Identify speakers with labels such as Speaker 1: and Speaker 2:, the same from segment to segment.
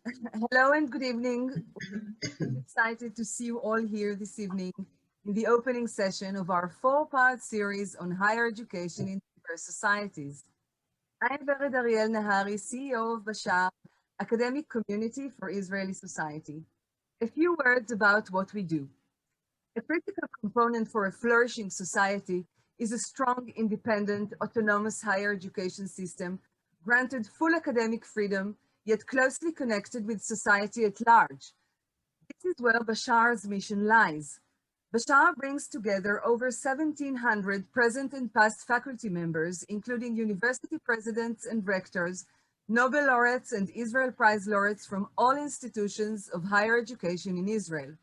Speaker 1: Hello and good evening. I'm excited to see you all here this evening in the opening session of our four-part series on higher education in diverse societies. I'm Ariel-Nahai, CEO of BaShaar, Academic Community for Israeli Society. A few words about what we do. A critical component for a flourishing society is a strong, independent, autonomous higher education system granted full academic freedom, yet closely connected with society at large. This is where BaShaar's mission lies. BaShaar brings together over 1,700 present and past faculty members, including university presidents and rectors, Nobel laureates and Israel Prize laureates from all institutions of higher education in Israel,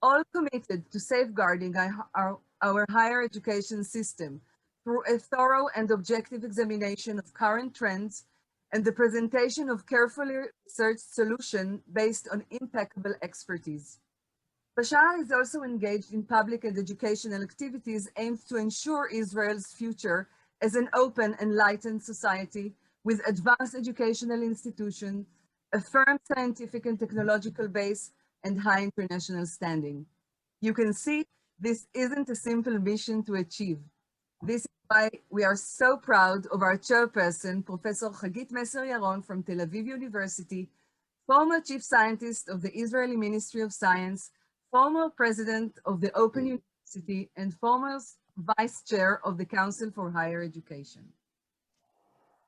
Speaker 1: all committed to safeguarding our higher education system through a thorough and objective examination of current trends and the presentation of carefully researched solutions based on impeccable expertise. BaShaar is also engaged in public and educational activities aimed to ensure Israel's future as an open, enlightened society with advanced educational institutions, a firm scientific and technological base, and high international standing. You can see this isn't a simple mission to achieve. This is why we are so proud of our chairperson, Professor Hagit Messer-Yaron from Tel Aviv University, former chief scientist of the Israeli Ministry of Science, former president of the Open University, and former vice chair of the Council for Higher Education.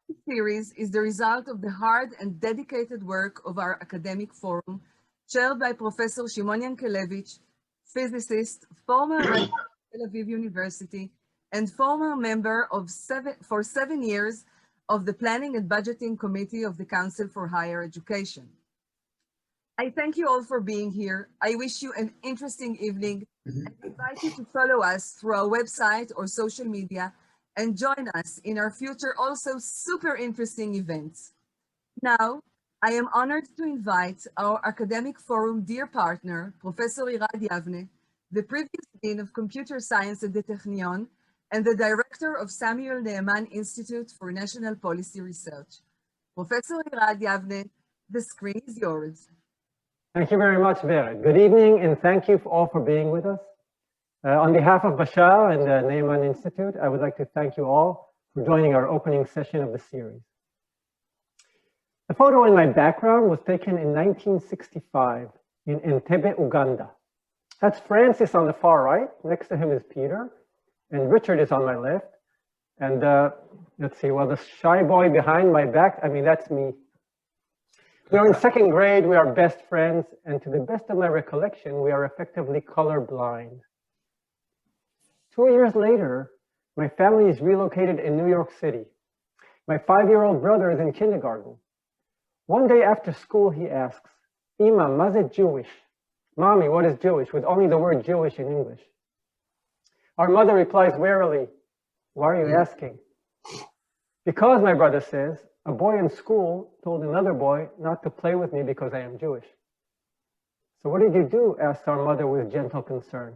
Speaker 1: This series is the result of the hard and dedicated work of our academic forum, chaired by Professor Shimon Yankelevich, physicist, former rector of Tel Aviv University, and former member for 7 years of the Planning and Budgeting Committee of the Council for Higher Education. I thank you all for being here. I wish you an interesting evening and invite you to follow us through our website or social media and join us in our future also super interesting events. Now, I am honored to invite our academic forum dear partner, Professor Irad Yavne, the previous Dean of Computer Science at the Technion and the Director of Samuel Naaman Institute for National Policy Research. Professor Irad Yavne, the screen is yours.
Speaker 2: Thank you very much, Vera. Good evening, and thank you all for being with us. On behalf of BaShaar and the Naaman Institute, I would like to thank you all for joining our opening session of the series. The photo in my background was taken in 1965 in Entebbe, Uganda. That's Francis on the far right. Next to him is Peter, and Richard is on my left. And let's see, well, the shy boy behind my back, I mean, that's me. We are in second grade, we are best friends, and to the best of my recollection, we are effectively colorblind. 2 years later, my family is relocated in New York City. My 5-year-old brother is in kindergarten. One day after school, he asks, Ima, ma ze Jewish? Mommy, what is Jewish? With only the word Jewish in English. Our mother replies warily, why are you asking? Because, my brother says, a boy in school told another boy not to play with me because I am Jewish. So what did you do? Asks our mother with gentle concern.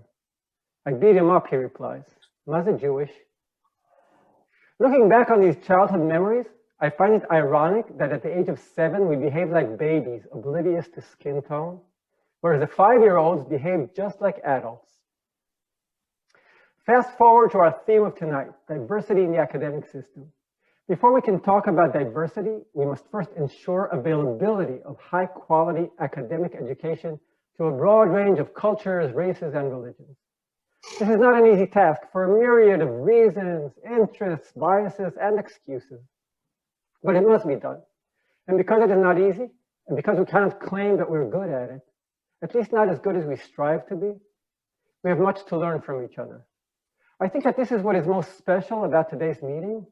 Speaker 2: I beat him up, he replies. Was it Jewish? Looking back on these childhood memories, I find it ironic that at the age of 7, we behaved like babies, oblivious to skin tone, whereas the 5-year-olds behaved just like adults. Fast forward to our theme of tonight, diversity in the academic system. Before we can talk about diversity, we must first ensure availability of high-quality academic education to a broad range of cultures, races, and religions. This is not an easy task for a myriad of reasons, interests, biases, and excuses. But it must be done. And because it is not easy, and because we cannot claim that we're good at it, at least not as good as we strive to be, we have much to learn from each other. I think that this is what is most special about today's meeting.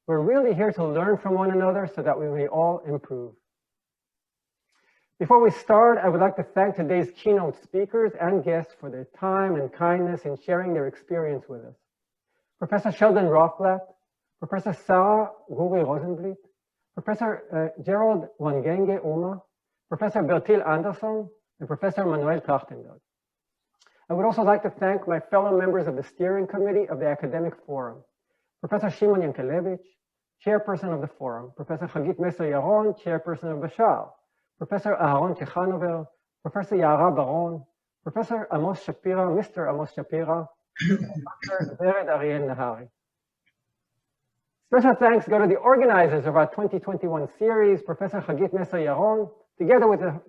Speaker 2: We're really here to learn from one another so that we may all improve. Before we start, I would like to thank today's keynote speakers and guests for their time and kindness in sharing their experience with us. Professor Sheldon Rothblatt, Professor Sarah Guri Rosenblit, Professor Gerald Wangenge Uma, Professor Bertil Anderson, and Professor Manuel Trachtenberg. I would also like to thank my fellow members of the steering committee of the academic forum, Professor Shimon Yankelevich, chairperson of the forum, Professor Hagit Messer-Yaron, chairperson of BaShaar, Professor Aharon Tikhanover, Professor Yara Baron, Professor Amos Shapira, Mr. Amos Shapira, Dr. Vered Ariel-Nahai. Special thanks go to the organizers of our 2021 series, Professor Hagit Messer Yaron, together with the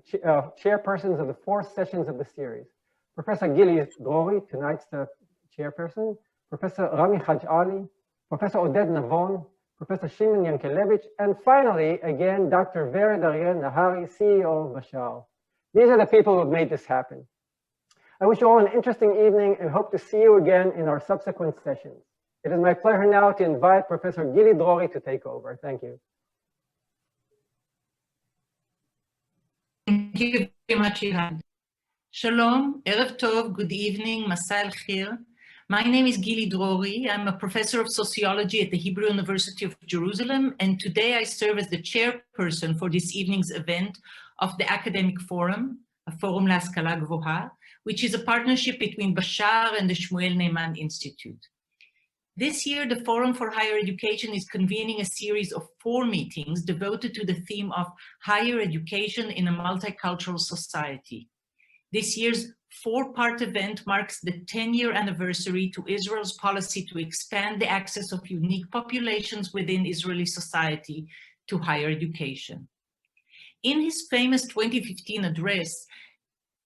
Speaker 2: chairpersons of the 4 sessions of the series. Professor Gili Drori, tonight's the chairperson, Professor Rami Haj Ali, Professor Oded Navon, Professor Shimon Yankelevich, and finally, again, Dr. Vered Ariel-Nahai, CEO of BaShaar. These are the people who have made this happen. I wish you all an interesting evening and hope to see you again in our subsequent sessions. It is my pleasure now to invite Professor Gili Drori to take over. Thank you.
Speaker 3: Thank you very much, Iran. Shalom, Erev Tov, good evening, Masa el-Khir. My name is Gili Drori. I'm a professor of sociology at the Hebrew University of Jerusalem, and today I serve as the chairperson for this evening's event of the academic forum, a forum להשכלה גבוהה, which is a partnership between BaShaar and the Shmuel Naaman Institute. This year, the Forum for Higher Education is convening a series of 4 meetings devoted to the theme of higher education in a multicultural society. This year's 4-part event marks the 10-year anniversary to Israel's policy to expand the access of unique populations within Israeli society to higher education. In his famous 2015 address,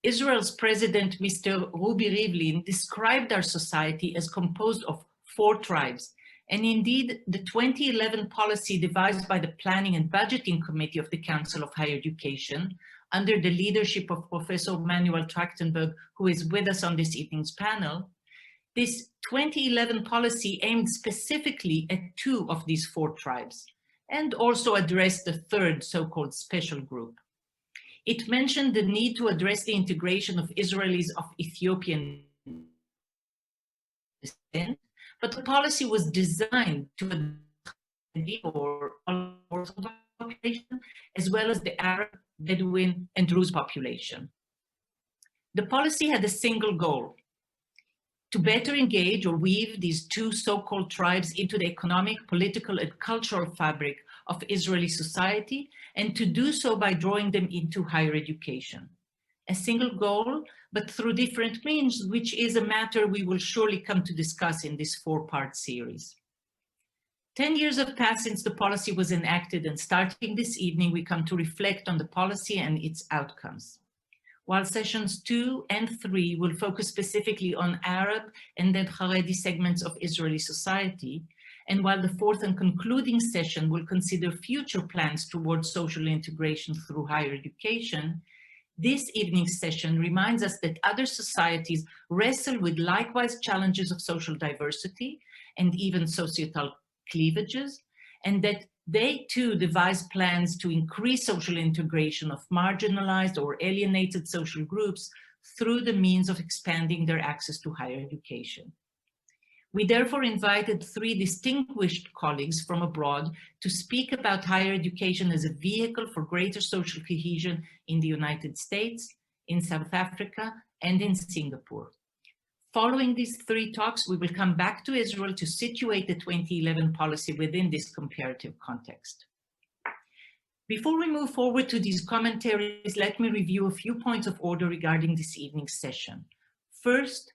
Speaker 3: Israel's President, Mr. Rubi Rivlin, described our society as composed of 4 tribes. And indeed, the 2011 policy devised by the Planning and Budgeting Committee of the Council of Higher Education, under the leadership of Professor Manuel Trachtenberg, who is with us on this evening's panel, this 2011 policy aimed specifically at 2 of these 4 tribes, and also addressed the 3rd so-called special group. It mentioned the need to address the integration of Israelis of Ethiopian descent, but the policy was designed to address or Orthodox population, as well as the Arab, Bedouin, and Druze population. The policy had a single goal: to better engage or weave these 2 so-called tribes into the economic, political, and cultural fabric of Israeli society, and to do so by drawing them into higher education. A single goal, but through different means, which is a matter we will surely come to discuss in this 4-part series. 10 years have passed since the policy was enacted, and starting this evening, we come to reflect on the policy and its outcomes. While sessions 2 and 3 will focus specifically on Arab and then Haredi segments of Israeli society, and while the 4th and concluding session will consider future plans towards social integration through higher education, this evening's session reminds us that other societies wrestle with likewise challenges of social diversity and even societal cleavages, and that they too devise plans to increase social integration of marginalized or alienated social groups through the means of expanding their access to higher education. We therefore invited 3 distinguished colleagues from abroad to speak about higher education as a vehicle for greater social cohesion in the United States, in South Africa, and in Singapore. Following these 3 talks, we will come back to Israel to situate the 2011 policy within this comparative context. Before we move forward to these commentaries, let me review a few points of order regarding this evening's session. First,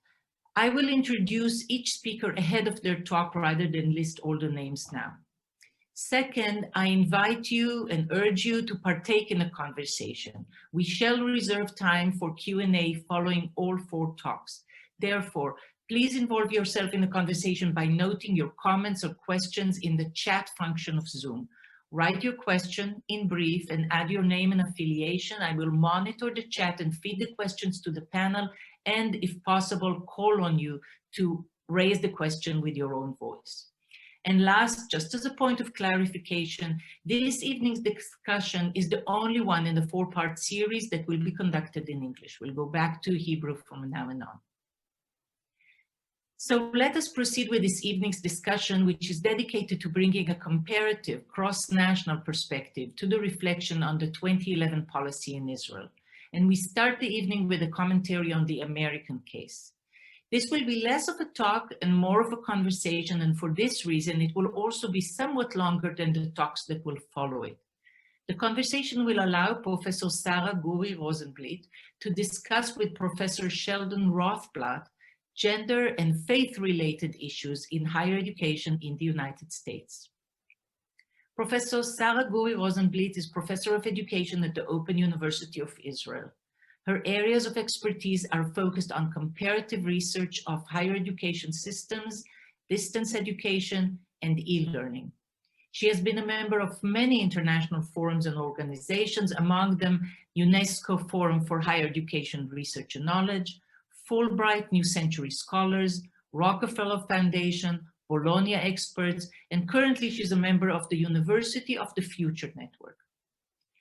Speaker 3: I will introduce each speaker ahead of their talk rather than list all the names now. Second, I invite you and urge you to partake in a conversation. We shall reserve time for Q&A following all 4 talks. Therefore, please involve yourself in the conversation by noting your comments or questions in the chat function of Zoom. Write your question in brief and add your name and affiliation. I will monitor the chat and feed the questions to the panel, and if possible, call on you to raise the question with your own voice. And last, just as a point of clarification, this evening's discussion is the only one in the 4-part series that will be conducted in English. We'll go back to Hebrew from now on. So let us proceed with this evening's discussion, which is dedicated to bringing a comparative cross-national perspective to the reflection on the 2011 policy in Israel. And we start the evening with a commentary on the American case. This will be less of a talk and more of a conversation, and for this reason, it will also be somewhat longer than the talks that will follow it. The conversation will allow Professor Sarah Guri-Rosenblit to discuss with Professor Sheldon Rothblatt gender and faith-related issues in higher education in the United States. Professor Sarah Guri-Rosenblit is Professor of Education at the Open University of Israel. Her areas of expertise are focused on comparative research of higher education systems, distance education, and e-learning. She has been a member of many international forums and organizations, among them UNESCO Forum for Higher Education Research and Knowledge, Fulbright New Century Scholars, Rockefeller Foundation, Bologna Experts, and currently she's a member of the University of the Future Network.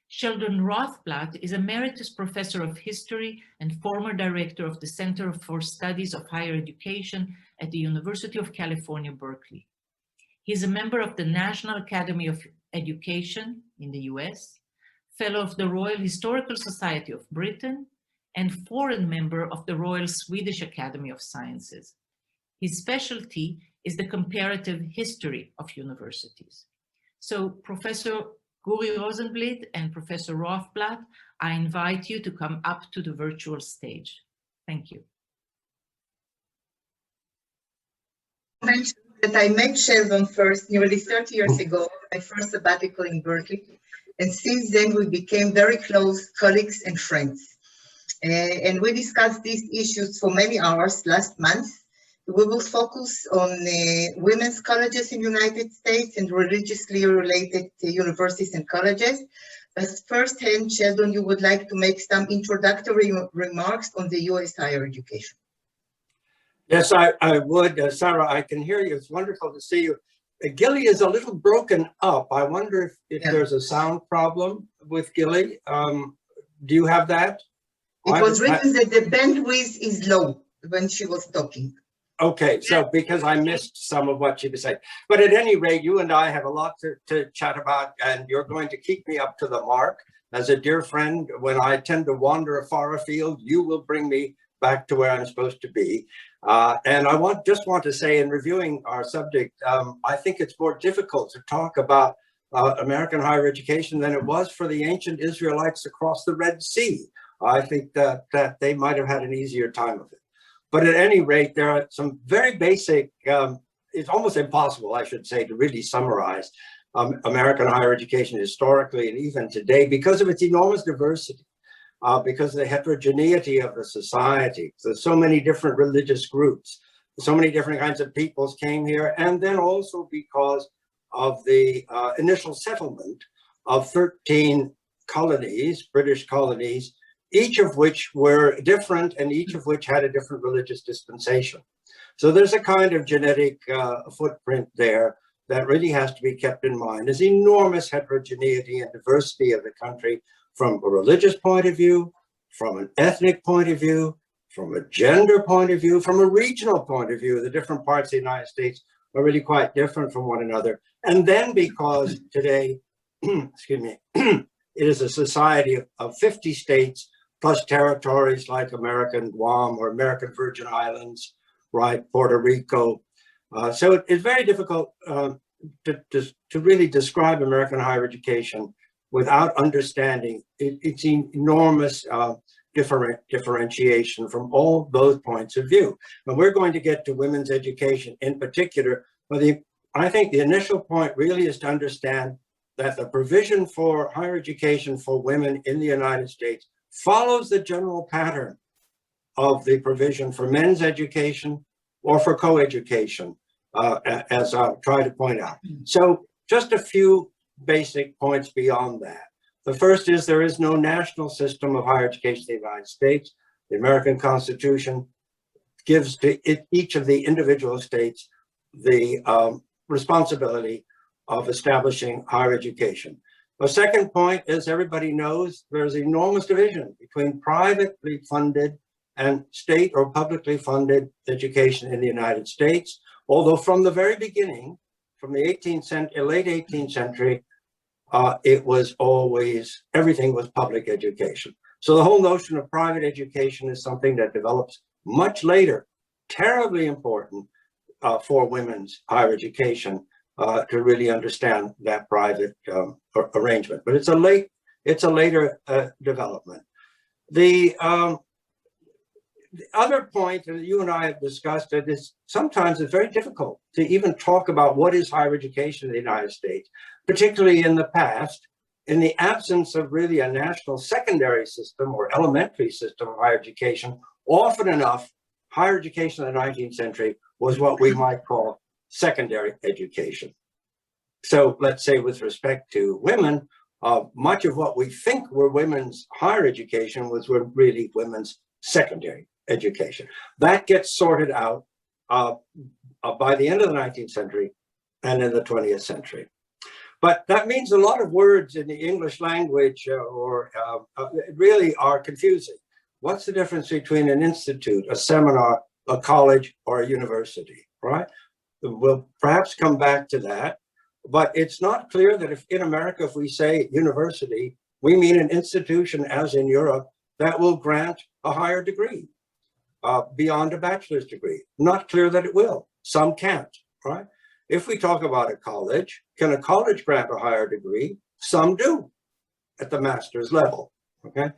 Speaker 3: Sheldon Rothblatt is Emeritus Professor of History and former Director of the Center for Studies of Higher Education at the University of California, Berkeley. He is a member of the National Academy of Education in the US, Fellow of the Royal Historical Society of Britain, and foreign member of the Royal Swedish Academy of Sciences. His specialty is the comparative history of universities. So Professor Guri-Rosenblit and Professor Rothblatt, I invite you to come up to the virtual stage. Thank you.
Speaker 4: That I met Sheldon first nearly 30 years ago, my first sabbatical in Berkeley, and since then we became very close colleagues and friends. And we discussed these issues for many hours last month. We will focus on women's colleges in the United States and religiously related universities and colleges. But firsthand, Sheldon, you would like to make some introductory remarks on the US higher education.
Speaker 5: Yes, I would. Sarah, I can hear you. It's wonderful to see you. Gili is a little broken up. I wonder if there's a sound problem with Gili. Do you have that?
Speaker 4: It was written that the bandwidth is low when she was talking.
Speaker 5: Okay, so because I missed some of what she was saying. But at any rate, you and I have a lot to chat about, and you're going to keep me up to the mark. As a dear friend, when I tend to wander far afield, you will bring me back to where I'm supposed to be. And I just want to say, in reviewing our subject, I think it's more difficult to talk about American higher education than it was for the ancient Israelites across the Red Sea. I think that they might have had an easier time of it. But at any rate, there are some very basic, it's almost impossible, I should say, to really summarize American higher education historically and even today because of its enormous diversity. Because of the heterogeneity of the society. So many different religious groups, so many different kinds of peoples came here, and then also because of the initial settlement of 13 colonies, British colonies, each of which were different and each of which had a different religious dispensation. So there's a kind of genetic footprint there that really has to be kept in mind. There's enormous heterogeneity and diversity of the country, from a religious point of view, from an ethnic point of view, from a gender point of view, from a regional point of view. The different parts of the United States are really quite different from one another. And then because today, excuse me, it is a society of 50 states plus territories like American Guam or American Virgin Islands, right, Puerto Rico. So it's very difficult to really describe American higher education without understanding its enormous differentiation from all those points of view. And we're going to get to women's education in particular, but I think the initial point really is to understand that the provision for higher education for women in the United States follows the general pattern of the provision for men's education or for co-education, as I'll try to point out. So just a few basic points beyond that. The first is there is no national system of higher education in the United States. The American Constitution gives to each of the individual states the responsibility of establishing higher education. The second point is everybody knows there's enormous division between privately funded and state or publicly funded education in the United States, although from the very beginning, from the late 18th century, it was always, everything was public education. So the whole notion of private education is something that develops much later, terribly important for women's higher education to really understand that private arrangement. But it's a later development. The other point that you and I have discussed is sometimes it's very difficult to even talk about what is higher education in the United States, particularly in the past, in the absence of really a national secondary system or elementary system of higher education. Often enough, higher education in the 19th century was what we might call secondary education. So let's say with respect to women, much of what we think were women's higher education was really women's secondary education. That gets sorted out by the end of the 19th century and in the 20th century. But that means a lot of words in the English language really are confusing. What's the difference between an institute, a seminar, a college, or a university, right? We'll perhaps come back to that, but it's not clear that if in America, if we say university, we mean an institution, as in Europe, that will grant a higher degree beyond a bachelor's degree. Not clear that it will. Some can't, right? If we talk about a college, can a college grant a higher degree? Some do at the master's level, okay?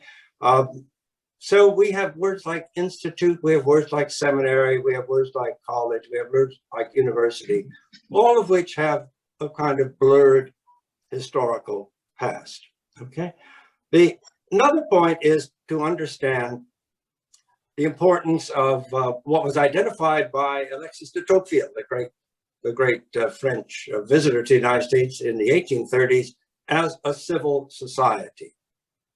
Speaker 5: So we have words like institute, we have words like seminary, we have words like college, we have words like university, all of which have a kind of blurred historical past, okay? Another point is to understand the importance of what was identified by Alexis de Tocqueville, the great French visitor to the United States in the 1830s, as a civil society.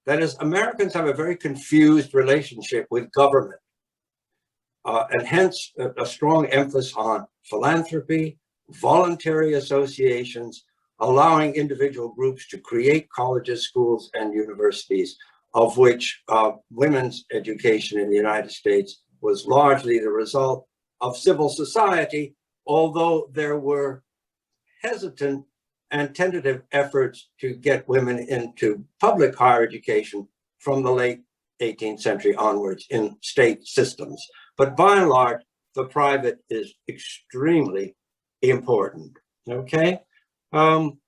Speaker 5: That is, Americans have a very confused relationship with government, and hence a strong emphasis on philanthropy, voluntary associations, allowing individual groups to create colleges, schools, and universities, of which women's education in the United States was largely the result of civil society, although there were hesitant and tentative efforts to get women into public higher education from the late 18th century onwards in state systems. But by and large, the private is extremely important, okay?
Speaker 4: So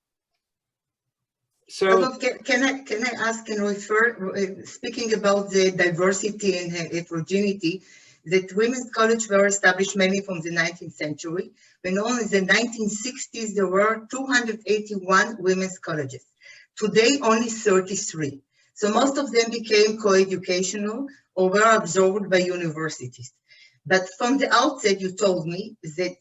Speaker 4: can I ask and refer, speaking about the diversity and heterogeneity, that women's colleges were established mainly from the 19th century, when only in the 1960s there were 281 women's colleges. Today, only 33. So most of them became co-educational or were absorbed by universities. But from the outset, you told me that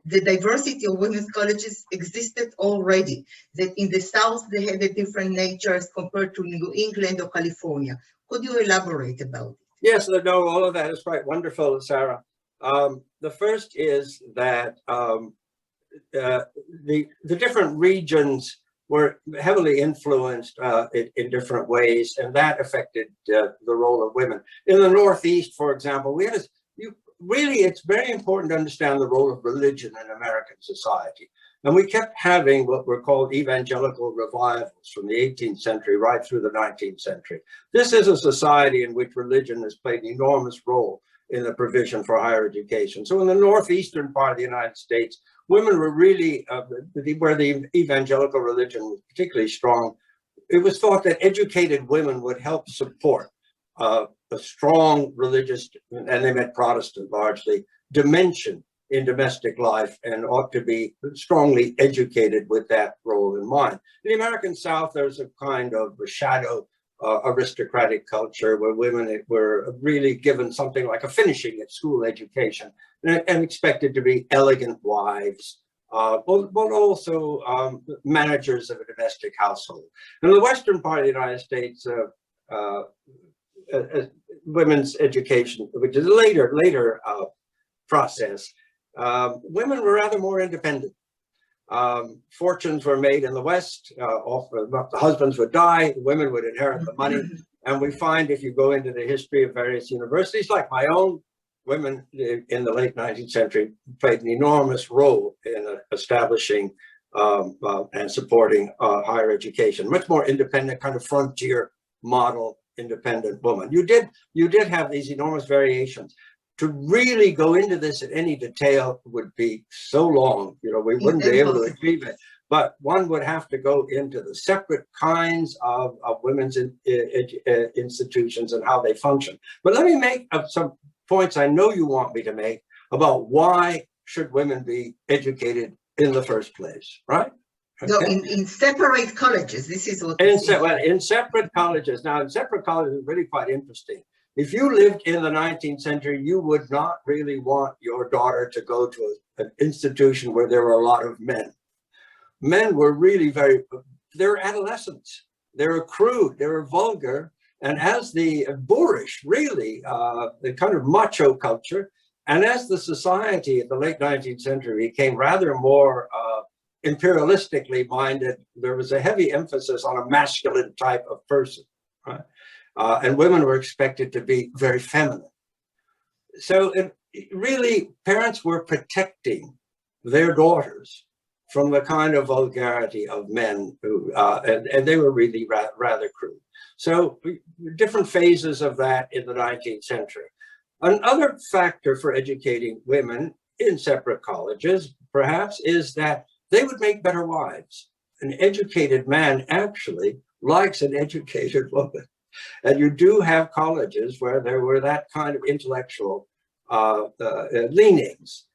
Speaker 4: the diversity of women's colleges existed already, that in the South they had a different nature as compared to New England or California. Could you elaborate about it?
Speaker 5: Yes, no, all of that is quite wonderful, Sarah. The first is that the different regions were heavily influenced in different ways, and that affected the role of women. In the Northeast, for example, we had really, it's very important to understand the role of religion in American society. And we kept having what were called evangelical revivals from the 18th century right through the 19th century. This is a society in which religion has played an enormous role in the provision for higher education. So in the northeastern part of the United States, women were really, where the evangelical religion was particularly strong, it was thought that educated women would help support a strong religious, and they meant Protestant largely, dimension in domestic life, and ought to be strongly educated with that role in mind. In the American South, there's a kind of a shadow aristocratic culture where women were really given something like a finishing at school education and expected to be elegant wives, but also managers of a domestic household. In the western part of the United States, women's education, which is a later process, women were rather more independent. Fortunes were made in the West. Often the husbands would die, the women would inherit the money. And we find, if you go into the history of various universities, like my own, women in the late 19th century played an enormous role in establishing and supporting higher education. Much more independent, kind of frontier model independent woman. You did have these enormous variations. to really go into this in any detail would be so long, you know, we wouldn't be able to achieve it. But one would have to go into the separate kinds of women's institutions and how they function. But let me make some points I know you want me to make about why should women be educated in the first place, right? Okay.
Speaker 4: No, in separate colleges, this is what
Speaker 5: in separate colleges. Now, in separate colleges is really quite interesting. If you lived in the 19th century, you would not really want your daughter to go to an institution where there were a lot of men. Men were really they're adolescents. They were crude, they were vulgar, and as the boorish, really, the kind of macho culture, and as the society in the late 19th century became rather more imperialistically minded, there was a heavy emphasis on a masculine type of person, right? And women were expected to be very feminine. So really, parents were protecting their daughters from the kind of vulgarity of men who, and they were really rather crude. So different phases of that in the 19th century. Another factor for educating women in separate colleges, perhaps, is that they would make better wives. An educated man actually likes an educated woman. And you do have colleges where there were that kind of intellectual leanings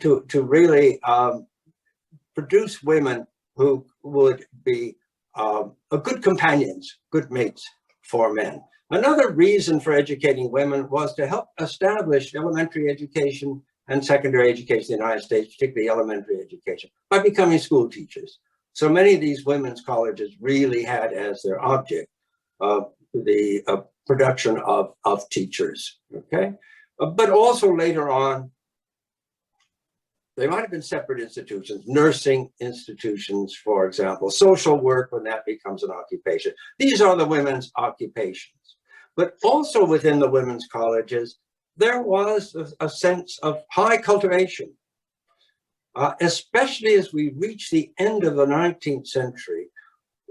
Speaker 5: to really produce women who would be good companions, good mates for men. Another reason for educating women was to help establish elementary education and secondary education in the United States, particularly elementary education, by becoming school teachers. So many of these women's colleges really had as their object the production of teachers, okay? But also later on, they might have been separate institutions, nursing institutions, for example, social work when that becomes an occupation. These are the women's occupations. But also within the women's colleges, there was a sense of high cultivation, especially as we reach the end of the 19th century.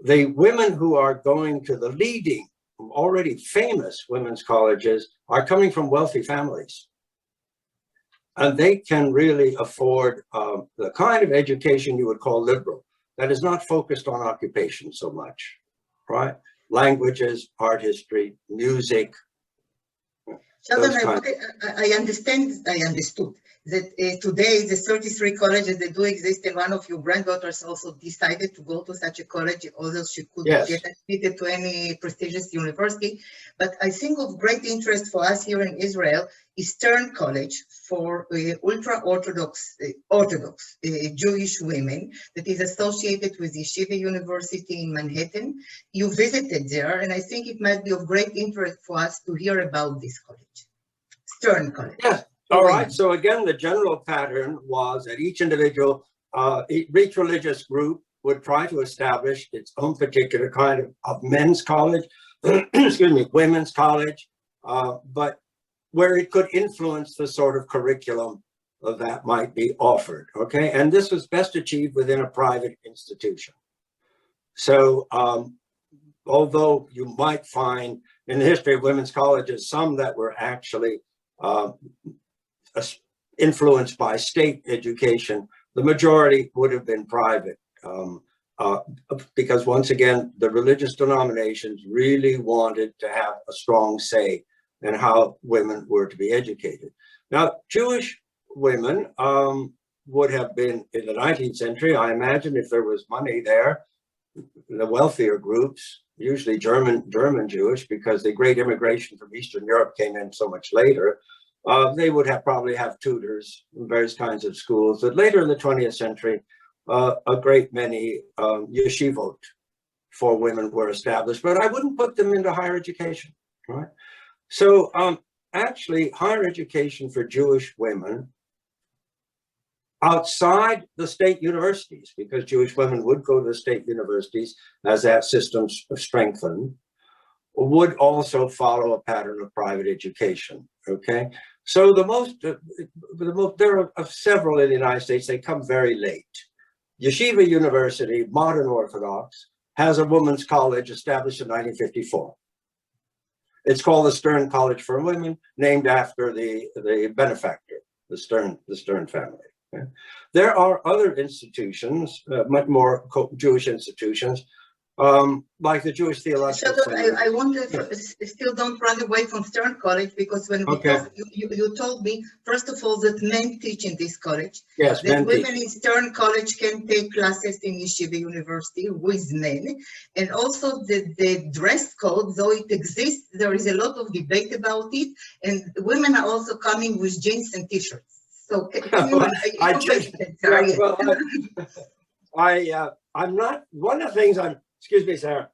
Speaker 5: The women who are going to the leading, already famous women's colleges are coming from wealthy families. And they can really afford the kind of education you would call liberal, that is not focused on occupation so much, right? Languages, art history, music.
Speaker 4: Sheldon, I understood that today the 33 colleges that do exist, and one of your granddaughters also decided to go to such a college, although she couldn't get admitted to any prestigious university. But I think of great interest for us here in Israel is Stern College for ultra-orthodox Jewish women that is associated with Yeshiva University in Manhattan. You visited there, and I think it might be of great interest for us to hear about this college, Stern College.
Speaker 5: Yes. All right. So again, the general pattern was that each individual, each religious group would try to establish its own particular kind of men's college, excuse me, women's college, but where it could influence the sort of curriculum that might be offered, okay? And this was best achieved within a private institution. So although you might find in the history of women's colleges, some that were actually influenced by state education, the majority would have been private. Because once again, the religious denominations really wanted to have a strong say in how women were to be educated. Now, Jewish women would have been, in the 19th century, I imagine if there was money there, the wealthier groups, usually German Jewish, because the great immigration from Eastern Europe came in so much later, they would probably have tutors in various kinds of schools. But later in the 20th century, a great many yeshivot for women were established, but I wouldn't put them into higher education, right? So actually, higher education for Jewish women outside the state universities, because Jewish women would go to the state universities as that system strengthened, would also follow a pattern of private education, okay? So there are several in the United States, they come very late. Yeshiva University, modern Orthodox, has a women's college established in 1954. It's called the Stern College for Women, named after the benefactor, the Stern family. Okay? There are other institutions, much more Jewish institutions, like the Jewish Theological Seminary.
Speaker 4: I want to still don't run away from Stern College, because when we talked, you told me, first of all, that men teach in this college.
Speaker 5: Yes,
Speaker 4: that women in Stern College can take classes in Yeshiva University with men. And also the dress code, though it exists, there is a lot of debate about it. And women are also coming with jeans and t-shirts. So can you
Speaker 5: I'm not, one of the things excuse me, Sarah.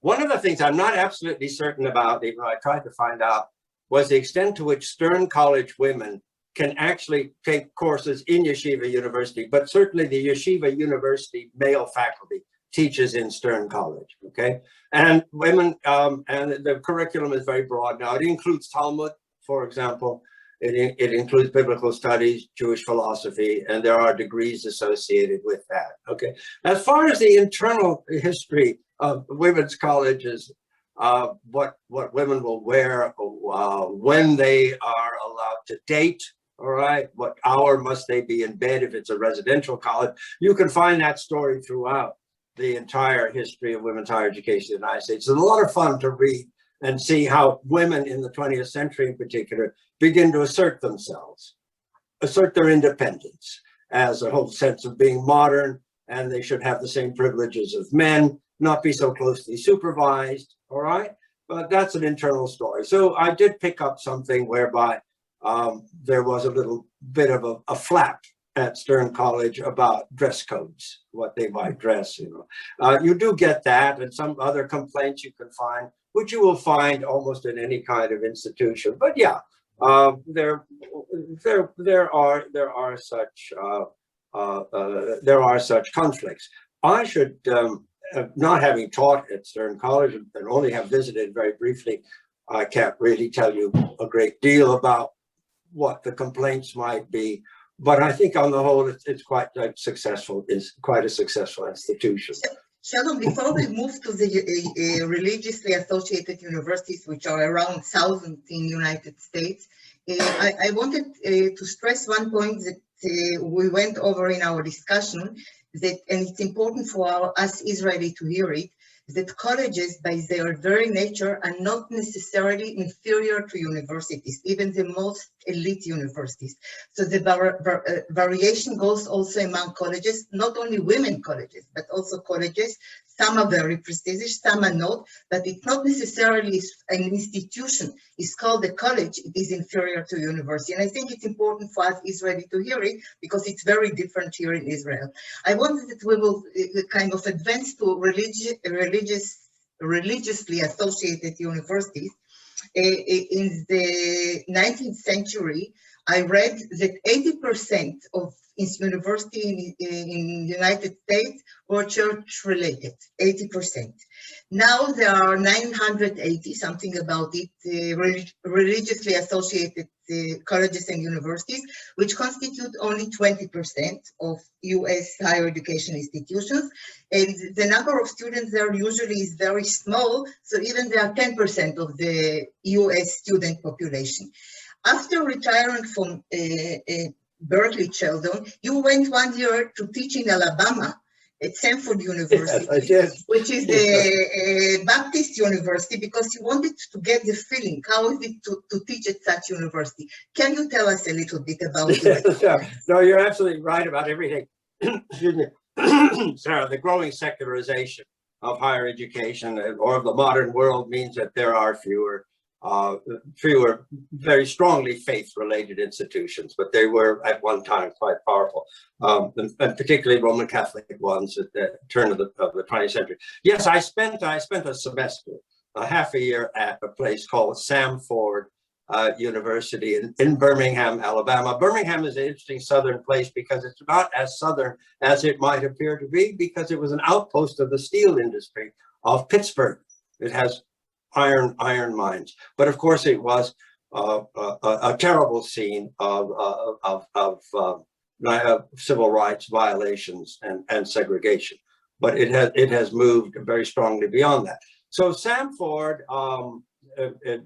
Speaker 5: One of the things I'm not absolutely certain about, even though I tried to find out, was the extent to which Stern College women can actually take courses in Yeshiva University, but certainly the Yeshiva University male faculty teaches in Stern College, okay? And women, and the curriculum is very broad now. It includes Talmud, for example. It includes biblical studies, Jewish philosophy, and there are degrees associated with that, okay? As far as the internal history of women's colleges, what women will wear, when they are allowed to date, all right? What hour must they be in bed if it's a residential college? You can find that story throughout the entire history of women's higher education in the United States. It's a lot of fun to read and see how women in the 20th century in particular begin to assert themselves, assert their independence as a whole sense of being modern, and they should have the same privileges as men, not be so closely supervised, all right? But that's an internal story. So I did pick up something whereby there was a little bit of a flap at Stern College about dress codes, what they might dress, you know. You do get that, and some other complaints you can find, which you will find almost in any kind of institution. But yeah, there are such conflicts. I should, not having taught at Stern College and only have visited very briefly, I can't really tell you a great deal about what the complaints might be. But I think on the whole, it's quite successful. It's quite a successful institution.
Speaker 4: Shalom, before we move to the religiously associated universities, which are around 1,000 in the United States, I wanted to stress one point that we went over in our discussion, that, and it's important for us Israeli to hear it, that colleges by their very nature are not necessarily inferior to universities, even the most elite universities. So the variation goes also among colleges, not only women colleges, but also colleges. Some are very prestigious, some are not, but it's not necessarily an institution. It's called a college, it is inferior to university. And I think it's important for us Israeli to hear it, because it's very different here in Israel. I wanted that we will kind of advance to religiously associated universities. In the 19th century, I read that 80% of universities in the United States were church-related, 80%. Now there are 980, something about it, religiously associated colleges and universities, which constitute only 20% of US higher education institutions. And the number of students there usually is very small, so even they are 10% of the US student population. After retiring from Berkeley, Sheldon, you went 1 year to teach in Alabama at Stanford University,
Speaker 5: yes,
Speaker 4: which is the Baptist university, because you wanted to get the feeling, how is it to teach at such university? Can you tell us a little bit about it?
Speaker 5: Yeah. No, you're absolutely right about everything. Excuse me. Sarah, the growing secularization of higher education or of the modern world means that there are fewer very strongly faith-related institutions, but they were at one time quite powerful, and particularly Roman Catholic ones at the turn of the 20th century. Yes, I spent a semester, a half a year at a place called Samford University in Birmingham, Alabama. Birmingham is an interesting southern place because it's not as southern as it might appear to be, because it was an outpost of the steel industry of Pittsburgh. It has iron mines, but of course it was a terrible scene of civil rights violations and segregation. But it has moved very strongly beyond that. So Samford it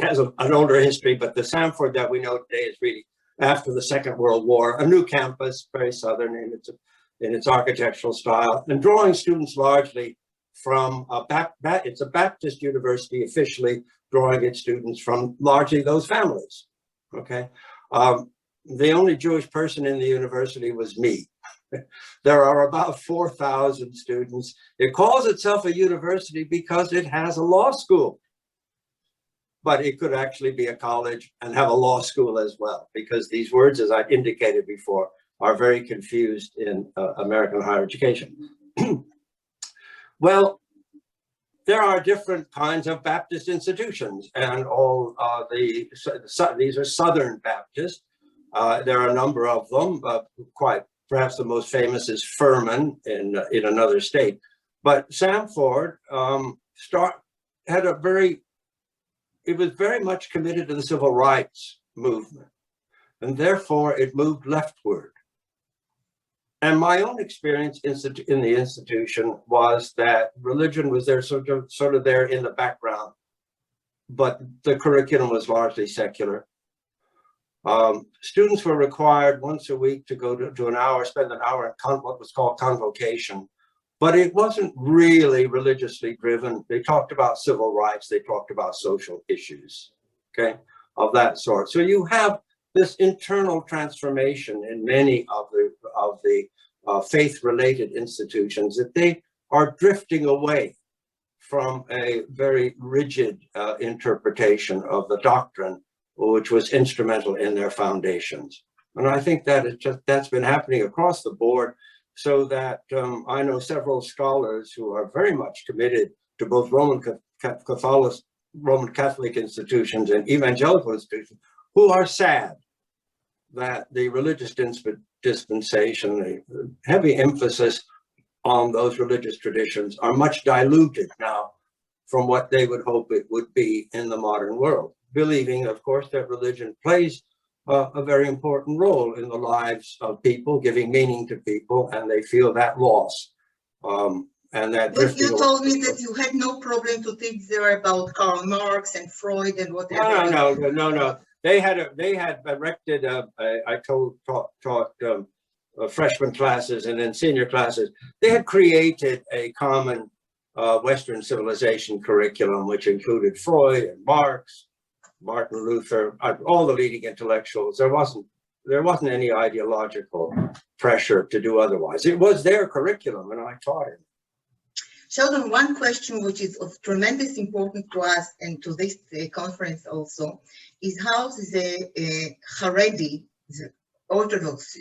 Speaker 5: has an older history, but the Samford that we know today is really after the Second World War, a new campus, very southern in its architectural style, and drawing students largely from it's a Baptist university officially, drawing its students from largely those families, okay? The only Jewish person in the university was me. There are about 4,000 students. It calls itself a university because it has a law school, but it could actually be a college and have a law school as well, because these words, as I indicated before, are very confused in American higher education. Well, there are different kinds of Baptist institutions, and all these are Southern Baptist. There are a number of them, perhaps the most famous is Furman in another state. But Samford it was very much committed to the civil rights movement, and therefore it moved leftward. And my own experience in the institution was that religion was there, sort of there in the background, but the curriculum was largely secular. Students were required once a week to go to an hour, spend an hour at what was called convocation, but it wasn't really religiously driven. They talked about civil rights, they talked about social issues, okay, of that sort. So you have this internal transformation in many of the faith-related institutions, that they are drifting away from a very rigid interpretation of the doctrine, which was instrumental in their foundations. And I think that that's been happening across the board, so that I know several scholars who are very much committed to both Roman Catholic institutions and evangelical institutions, who are sad that the religious dispensation, the heavy emphasis on those religious traditions are much diluted now from what they would hope it would be in the modern world, believing, of course, that religion plays a very important role in the lives of people, giving meaning to people, and they feel that loss. And that
Speaker 4: you told me that you had no problem to teach there about Karl Marx and Freud and whatever.
Speaker 5: No. They had erected taught freshman classes and then senior classes. They had created a common Western civilization curriculum, which included Freud and Marx, Martin Luther, all the leading intellectuals. There wasn't any ideological pressure to do otherwise. It was their curriculum, and I taught it.
Speaker 4: Sheldon, one question which is of tremendous importance to us and to this conference also is how the Haredi, the Orthodox,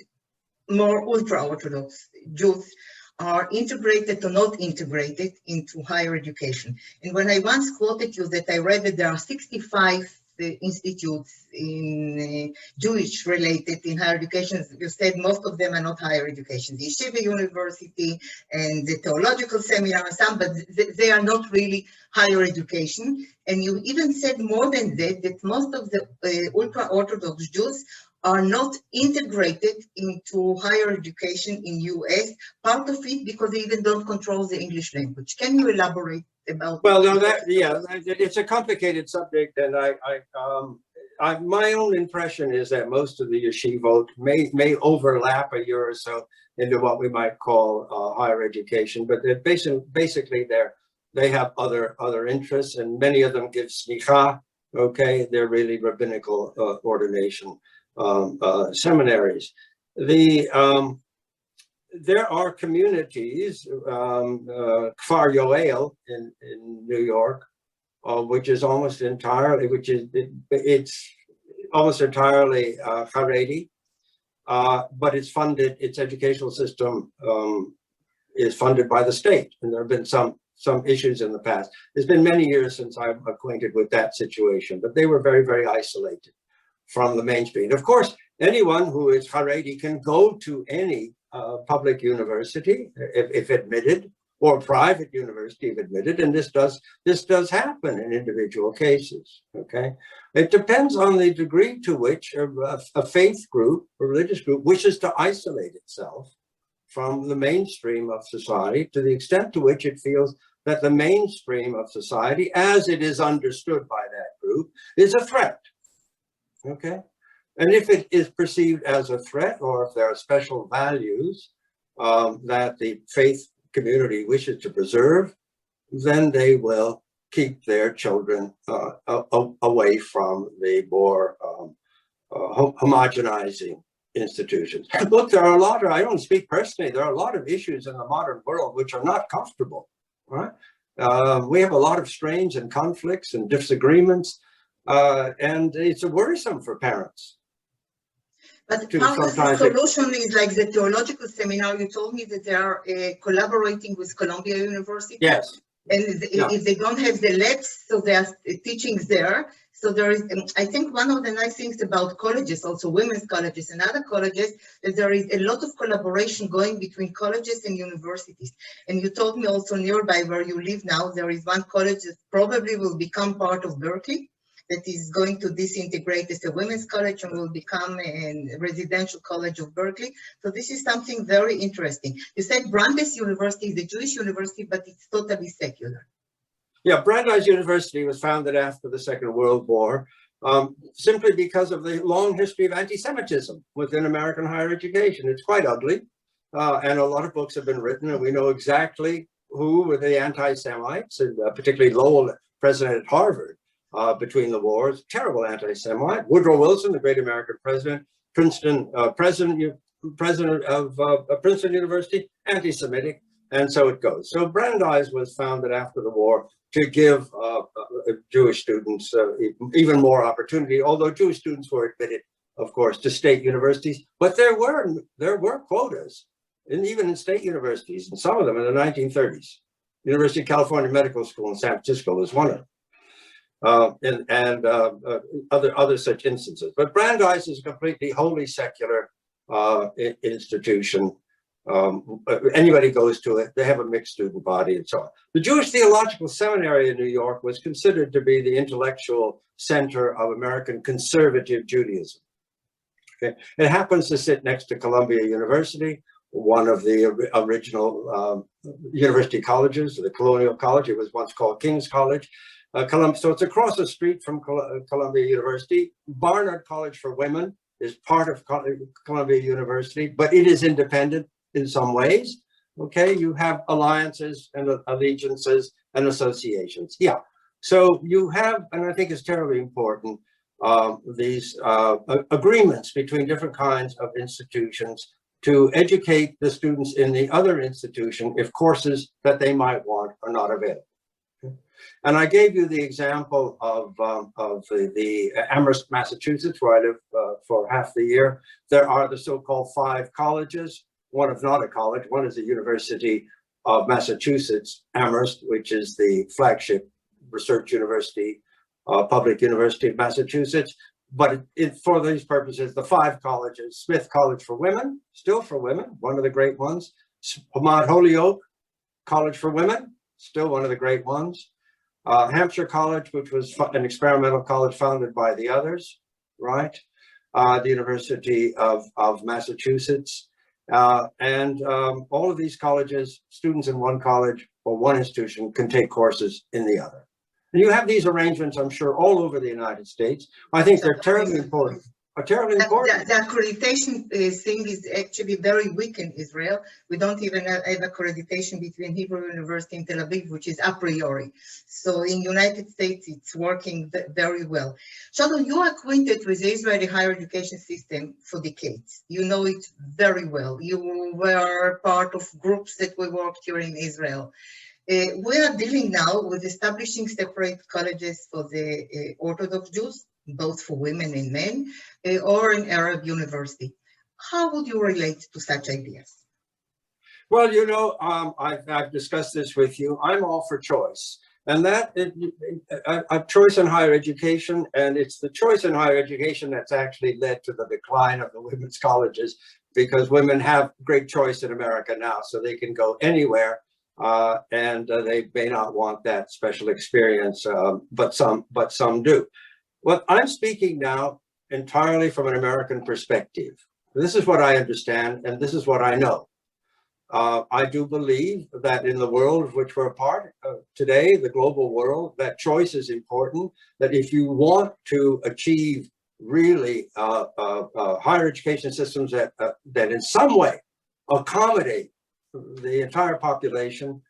Speaker 4: more ultra-Orthodox Jews are integrated or not integrated into higher education. And when I once quoted you that I read that there are 65 institutes in Jewish related in higher education, you said most of them are not higher education. The Yeshiva University and the Theological Seminar, some, but they are not really higher education. And you even said more than that, that most of the ultra-Orthodox Jews are not integrated into higher education in US, part of it because they even don't control the English language. Can you elaborate about
Speaker 5: Well, no, it's a complicated subject, and my own impression is that most of the yeshivot may overlap a year or so into what we might call higher education, but basically they have other interests, and many of them give smicha, okay? They're really rabbinical ordination seminaries. There are communities, Kfar Yoel in New York, which is almost entirely, it's almost entirely Haredi, but its educational system is funded by the state, and there have been some issues in the past. It's been many years since I'm acquainted with that situation, but they were very, very isolated from the mainstream. Of course, anyone who is Haredi can go to any public university if admitted, or private university if admitted, and this does happen in individual cases, okay? It depends on the degree to which a faith group, a religious group, wishes to isolate itself from the mainstream of society to the extent to which it feels that the mainstream of society, as it is understood by that group, is a threat. Okay? And if it is perceived as a threat, or if there are special values that the faith community wishes to preserve, then they will keep their children away from the more homogenizing institutions. Look, there are a lot of, I don't speak personally, there are a lot of issues in the modern world which are not comfortable, right? We have a lot of strains and conflicts and disagreements, and it's worrisome for parents.
Speaker 4: But part of the solution is like the theological seminar. You told me that they are collaborating with Columbia University.
Speaker 5: Yes.
Speaker 4: And if they don't have the labs, so they are teaching there. So there is, I think one of the nice things about colleges, also women's colleges and other colleges, that there is a lot of collaboration going between colleges and universities. And you told me also nearby where you live now, there is one college that probably will become part of Berkeley, that is going to disintegrate as a women's college and will become a residential college of Berkeley. So this is something very interesting. You said Brandeis University is a Jewish university, but it's totally secular.
Speaker 5: Yeah, Brandeis University was founded after the Second World War, simply because of the long history of anti-Semitism within American higher education. It's quite ugly, and a lot of books have been written, and we know exactly who were the anti-Semites, and particularly Lowell, president at Harvard, between the wars, terrible anti-Semite. Woodrow Wilson, the great American president, Princeton, president of Princeton University, anti-Semitic, and so it goes. So Brandeis was founded after the war to give Jewish students even more opportunity, although Jewish students were admitted, of course, to state universities, but there were quotas, and even in state universities, and some of them in the 1930s. University of California Medical School in San Francisco was one of them. Other such instances. But Brandeis is a completely wholly secular institution. Anybody goes to it, they have a mixed student body and so on. The Jewish Theological Seminary in New York was considered to be the intellectual center of American conservative Judaism. Okay. It happens to sit next to Columbia University, one of the original university colleges, the Colonial College. It was once called King's College. So it's across the street from Columbia University. Barnard College for Women is part of Columbia University, but it is independent in some ways. Okay, you have alliances and allegiances and associations. Yeah, so you have, and I think it's terribly important, these agreements between different kinds of institutions to educate the students in the other institution if courses that they might want are not available. And I gave you the example of the Amherst, Massachusetts, where I lived for half the year. There are the so-called 5 colleges. One is not a college. One is the University of Massachusetts, Amherst, which is the flagship research university, public university of Massachusetts. But for these purposes, the 5 colleges: Smith College for Women, still for women, one of the great ones. Mount Holyoke College for Women, still one of the great ones. Hampshire College, which was an experimental college founded by the others, right? The University of Massachusetts. And all of these colleges, students in one college or one institution can take courses in the other. And you have these arrangements, I'm sure, all over the United States. I think they're terribly important. The
Speaker 4: accreditation thing is actually very weak in Israel. We don't even have accreditation between Hebrew University and Tel Aviv, which is a priori. So in United States, it's working very well. Shalom, you are acquainted with the Israeli higher education system for decades. You know it very well. You were part of groups that we worked here in Israel. We are dealing now with establishing separate colleges for the Orthodox Jews, both for women and men, or an Arab university. How would you relate to such ideas?
Speaker 5: Well, you know, I've discussed this with you. I'm all for choice. And that choice in higher education, and it's the choice in higher education that's actually led to the decline of the women's colleges, because women have great choice in America now, so they can go anywhere, and they may not want that special experience, but some do. Well, I'm speaking now entirely from an American perspective. This is what I understand, and this is what I know. I do believe that in the world of which we're a part of today, the global world, that choice is important, that if you want to achieve really higher education systems that in some way accommodate the entire population,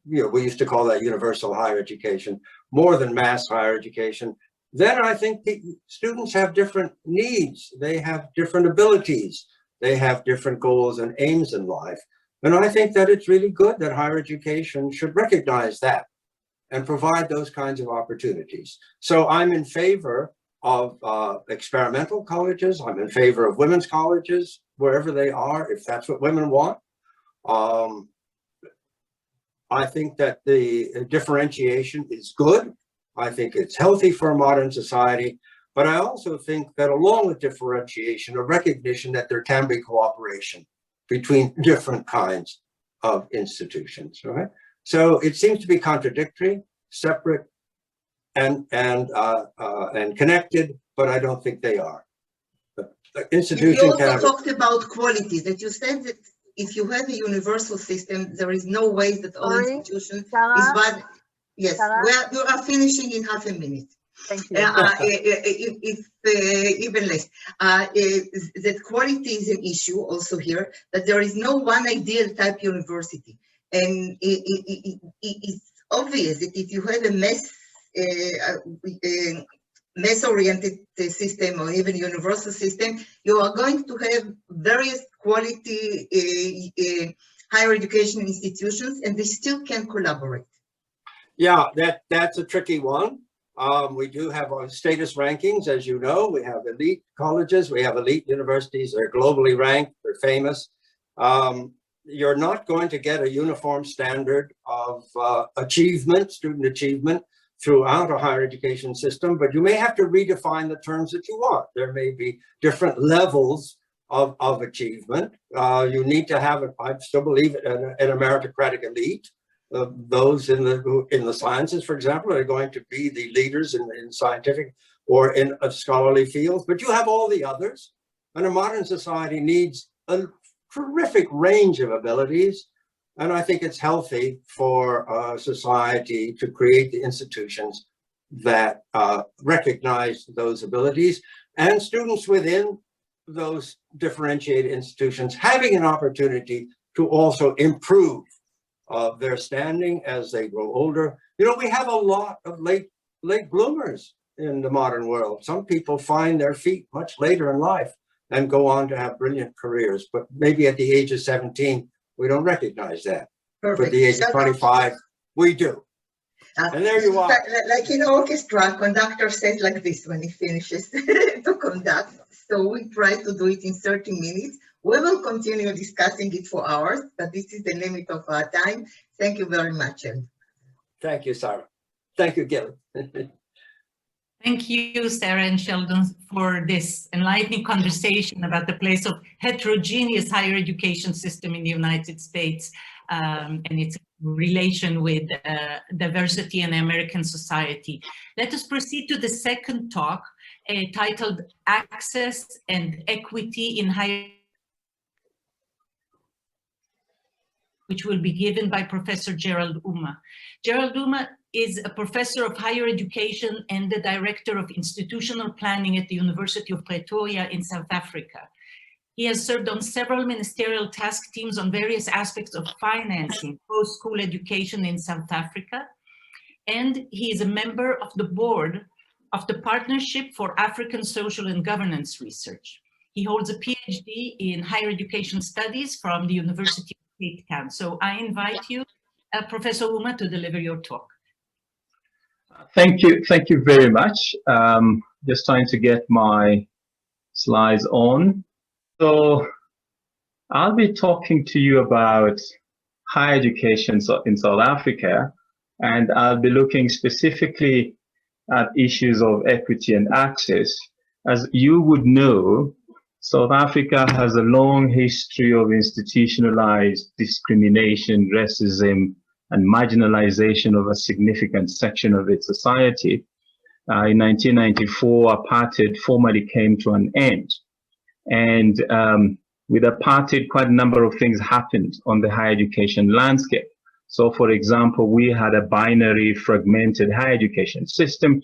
Speaker 5: you know, we used to call that universal higher education, more than mass higher education, then I think the students have different needs, they have different abilities, they have different goals and aims in life. And I think that it's really good that higher education should recognize that and provide those kinds of opportunities. So I'm in favor of experimental colleges. I'm in favor of women's colleges, wherever they are, if that's what women want. I think that the differentiation is good. I think it's healthy for a modern society. But I also think that along with differentiation, a recognition that there can be cooperation between different kinds of institutions, right? So it seems to be contradictory, separate, and connected, but I don't think they are. The institution
Speaker 4: you also talked about quality, that you said that if you have a universal system, there is no way that all institutions is bad. Yes, you are finishing in half a minute.
Speaker 1: Thank you.
Speaker 4: Even less. That quality is an issue also here, that there is no one ideal type university. And it's obvious that if you have a mass-oriented system or even universal system, you are going to have various quality higher education institutions, and they still can collaborate.
Speaker 5: Yeah, that's a tricky one. We do have our status rankings, as you know. We have elite colleges, we have elite universities. They're globally ranked, they're famous. You're not going to get a uniform standard of achievement, student achievement, throughout a higher education system, but you may have to redefine the terms that you want. There may be different levels of achievement. You need to have, I still believe, an meritocratic elite. Those in the sciences, for example, are going to be the leaders in scientific or in scholarly fields, but you have all the others. And a modern society needs a terrific range of abilities. And I think it's healthy for society to create the institutions that recognize those abilities, and students within those differentiated institutions having an opportunity to also improve their standing as they grow older. You know, we have a lot of late bloomers in the modern world. Some people find their feet much later in life and go on to have brilliant careers, but maybe at the age of 17, we don't recognize that. Perfect. But at the age of 25, we do. And there you are.
Speaker 4: Like in orchestra, conductor says like this when he finishes to conduct. So we try to do it in 30 minutes. We will continue discussing it for hours, but this is the limit of our time. Thank you very much.
Speaker 5: Thank you, Sarah. Thank you, Gili.
Speaker 3: Thank you, Sarah and Sheldon, for this enlightening conversation about the place of heterogeneous higher education system in the United States and its relation with diversity in American society. Let us proceed to the second talk, titled Access and Equity in Higher, which will be given by Professor Gerald Uma. Gerald Uma is a professor of higher education and the director of institutional planning at the University of Pretoria in South Africa. He has served on several ministerial task teams on various aspects of financing post-school education in South Africa. And he is a member of the board of the Partnership for African Social and Governance Research. He holds a PhD in higher education studies from the University of Cape Town. So I invite you, Professor Uma, to deliver your talk.
Speaker 6: Thank you very much. Just trying to get my slides on. So I'll be talking to you about higher education in South Africa, and I'll be looking specifically at issues of equity and access. As you would know, South Africa has a long history of institutionalized discrimination, racism, and marginalization of a significant section of its society. In 1994, apartheid formally came to an end. And with apartheid, quite a number of things happened on the higher education landscape. So, for example, we had a binary fragmented higher education system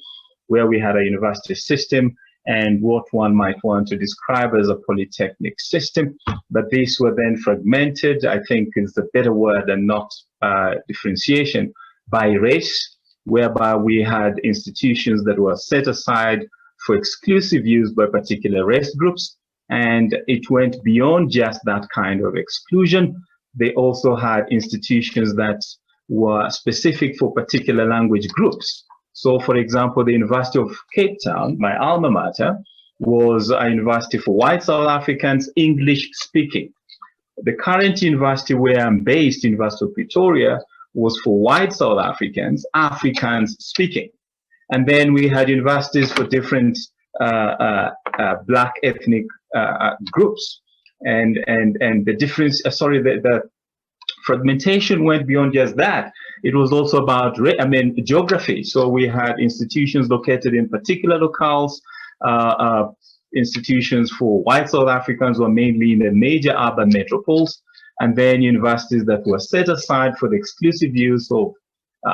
Speaker 6: where we had a university system and what one might want to describe as a polytechnic system. But these were then fragmented, I think is the better word and not differentiation, by race, whereby we had institutions that were set aside for exclusive use by particular race groups. And it went beyond just that kind of exclusion. They also had institutions that were specific for particular language groups. So, for example, the University of Cape Town, my alma mater, was a university for white South Africans, English speaking. The current university where I'm based, University of Pretoria, was for white South Africans, Afrikaans speaking. And then we had universities for different Black ethnic groups. And the difference, the fragmentation went beyond just that. It was also about, geography. So we had institutions located in particular locales. Institutions for white South Africans were mainly in the major urban metropoles, and then universities that were set aside for the exclusive use of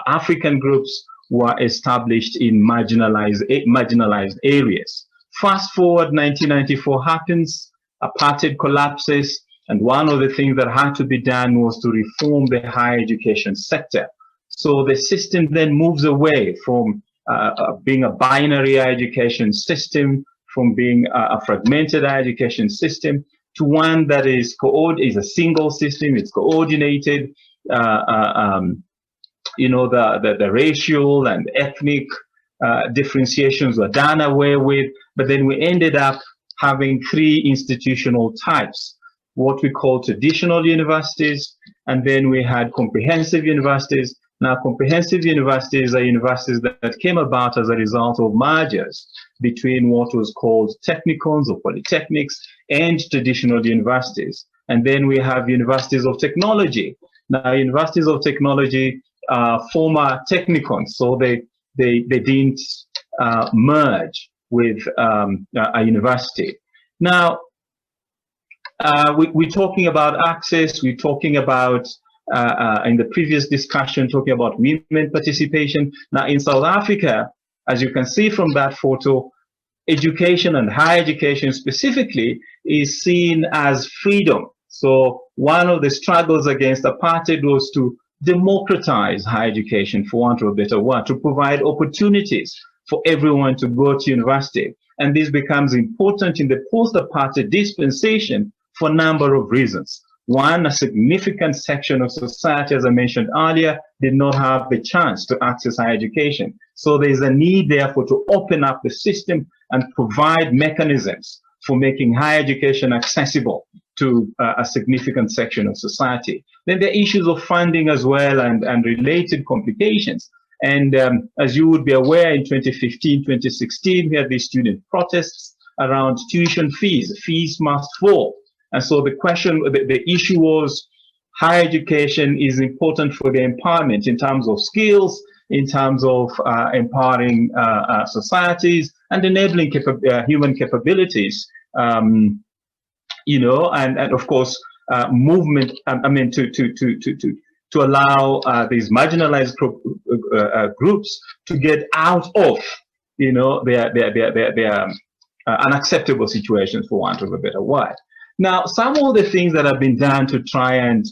Speaker 6: African groups were established in marginalized areas. Fast forward, 1994 happens, apartheid collapses, and one of the things that had to be done was to reform the higher education sector. So the system then moves away from being a binary education system, from being a fragmented education system, to one that is a single system. It's coordinated. The racial and ethnic differentiations were done away with. But then we ended up having three institutional types: what we call traditional universities, and then we had comprehensive universities. Now, comprehensive universities are universities that came about as a result of mergers between what was called technicons or polytechnics and traditional universities. And then we have universities of technology. Now, universities of technology are former technicons, so they didn't merge with a university. Now, we're talking about access, we're talking about in the previous discussion, talking about women participation. Now, in South Africa, as you can see from that photo, education and higher education specifically is seen as freedom. So one of the struggles against apartheid was to democratize higher education, for want of a better word, to provide opportunities for everyone to go to university. And this becomes important in the post-apartheid dispensation for a number of reasons. One, a significant section of society, as I mentioned earlier, did not have the chance to access higher education. So there's a need, therefore, to open up the system and provide mechanisms for making higher education accessible to a significant section of society. Then there are issues of funding as well and related complications. And as you would be aware, in 2015, 2016, we had these student protests around tuition fees. Fees must fall. And so the question, the issue was, higher education is important for the empowerment in terms of skills, in terms of empowering societies and enabling human capabilities, and of course, movement, to allow these marginalized groups to get out of, their unacceptable situations, for want of a better word. Now, some of the things that have been done to try and,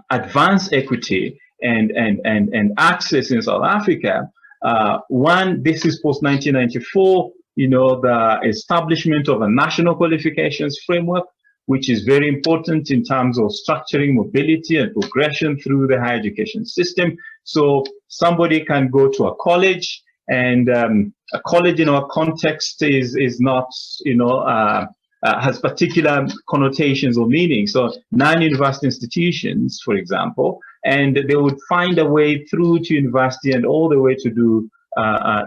Speaker 6: advance equity and access in South Africa. One, this is post-1994, the establishment of a national qualifications framework, which is very important in terms of structuring mobility and progression through the higher education system. So somebody can go to a college, and a college in our context is not, has particular connotations or meanings. So non-university institutions, for example, and they would find a way through to university and all the way to do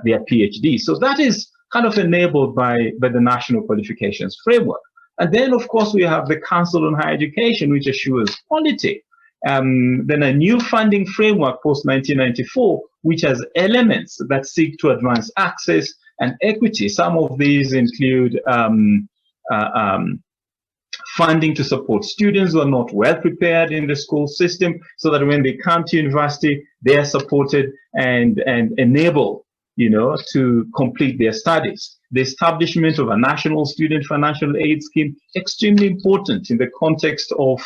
Speaker 6: their PhD. So that is kind of enabled by the national qualifications framework. And then, of course, we have the Council on Higher Education, which assures quality. Then a new funding framework post-1994, which has elements that seek to advance access and equity. Some of these include funding to support students who are not well prepared in the school system, so that when they come to university, they are supported and enabled, to complete their studies. The establishment of a national student financial aid scheme, extremely important in the context of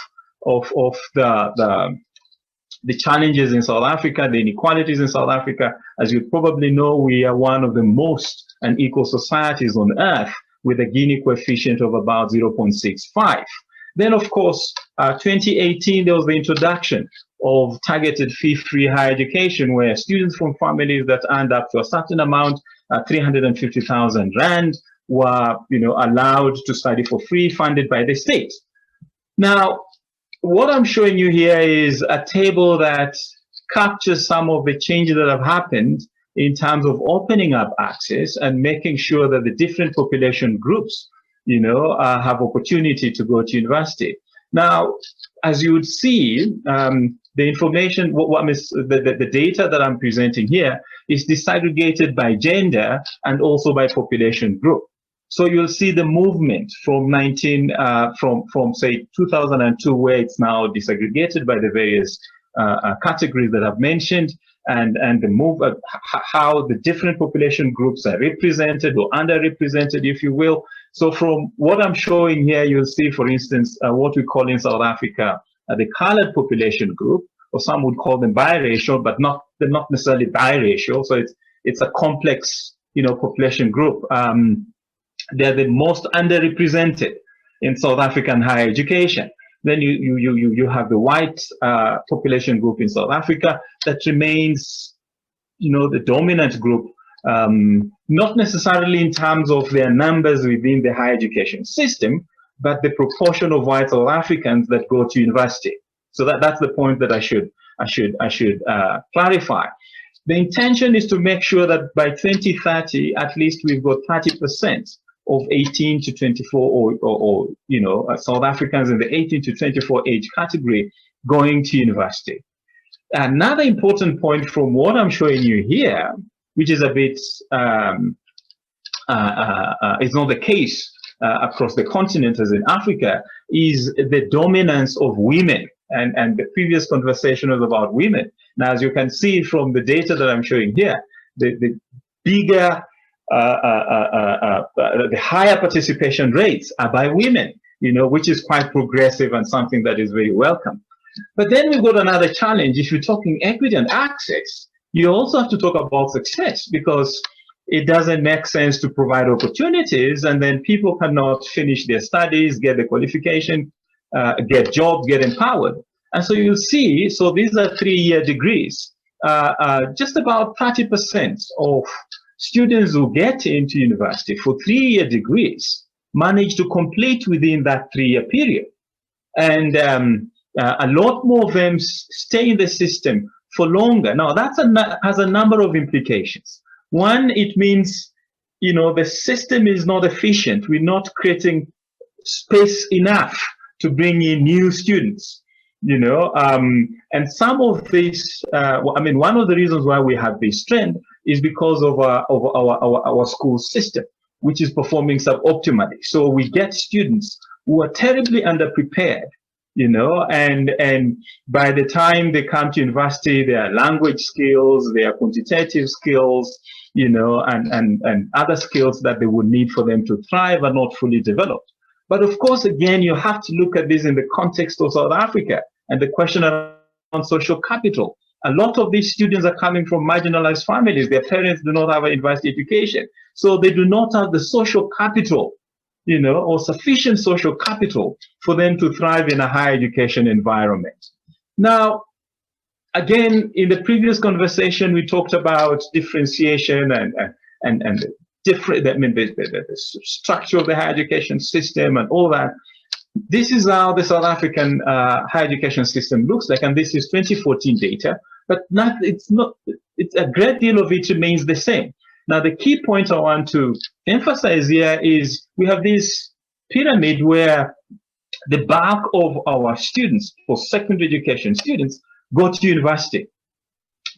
Speaker 6: the challenges in South Africa, the inequalities in South Africa. As you probably know, we are one of the most unequal societies on earth, with a Gini coefficient of about 0.65. Then, of course, 2018, there was the introduction of targeted fee-free higher education, where students from families that earned up to a certain amount, 350,000 Rand, were allowed to study for free, funded by the state. Now, what I'm showing you here is a table that captures some of the changes that have happened in terms of opening up access and making sure that the different population groups, have opportunity to go to university. Now, as you would see, the information, the data that I'm presenting here is disaggregated by gender and also by population group. So you'll see the movement from say 2002, where it's now disaggregated by the various categories that I've mentioned, and the move of how the different population groups are represented or underrepresented, if you will. So from what I'm showing here, you'll see, for instance, what we call in South Africa the colored population group, or some would call them biracial, but they're not necessarily biracial. So it's a complex, population group. They're the most underrepresented in South African higher education. Then you have the white population group in South Africa that remains, the dominant group, not necessarily in terms of their numbers within the higher education system, but the proportion of white South Africans that go to university. So that's the point that I should clarify. The intention is to make sure that by 2030, at least we've got 30% of 18 to 24 or South Africans in the 18 to 24 age category going to university. Another important point from what I'm showing you here, which is a bit, it's not the case across the continent as in Africa, is the dominance of women. And the previous conversation was about women. Now, as you can see from the data that I'm showing here, the bigger, the higher participation rates are by women, which is quite progressive and something that is very welcome. But then we've got another challenge. If you're talking equity and access, you also have to talk about success, because it doesn't make sense to provide opportunities and then people cannot finish their studies, get the qualification, get jobs, get empowered. And so you'll see, so these are 3-year degrees. Just about 30% of students who get into university for 3-year degrees manage to complete within that 3-year period. And a lot more of them stay in the system for longer. Now, that has a number of implications. One, it means, the system is not efficient. We're not creating space enough to bring in new students, and some of this, one of the reasons why we have this trend is because of our school system, which is performing suboptimally. So we get students who are terribly underprepared, and by the time they come to university, their language skills, their quantitative skills, and other skills that they would need for them to thrive are not fully developed. But of course, again, you have to look at this in the context of South Africa and the question around social capital. A lot of these students are coming from marginalized families. Their parents do not have a university education. So they do not have the social capital, or sufficient social capital for them to thrive in a higher education environment. Now, again, in the previous conversation, we talked about differentiation and different, the structure of the higher education system and all that. This is how the South African higher education system looks like, and this is 2014 data, but it's a great deal of it remains the same. Now, the key point I want to emphasize here is we have this pyramid where the bulk of our students, for secondary education students, go to university.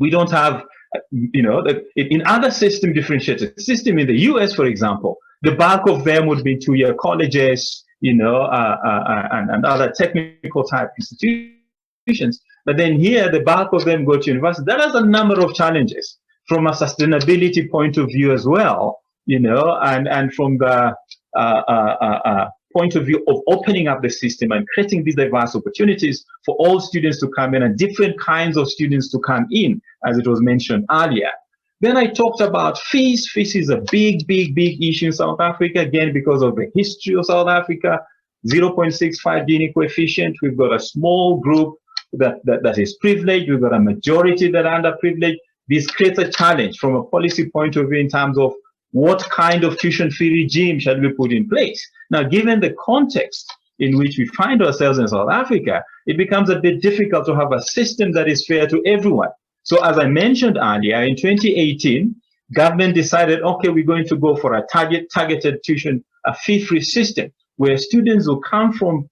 Speaker 6: We don't have, in other system differentiated system in the US, for example, the bulk of them would be two-year colleges, you know, and other technical type institutions. But then here, the bulk of them go to university. That has a number of challenges from a sustainability point of view as well, you know, and from the point of view of opening up the system and creating these diverse opportunities for all students to come in and different kinds of students to come in, as it was mentioned earlier. Then I talked about fees. Fees is a big issue in South Africa, again, because of the history of South Africa, 0.65 Gini coefficient. We've got a small group that is privileged. We've got a majority that are underprivileged. This creates a challenge from a policy point of view in terms of what kind of tuition fee regime shall we put in place? Now, given the context in which we find ourselves in South Africa, it becomes a bit difficult to have a system that is fair to everyone. So as I mentioned earlier, in 2018, government decided, okay, we're going to go for a targeted tuition, a fee-free system, where students who come from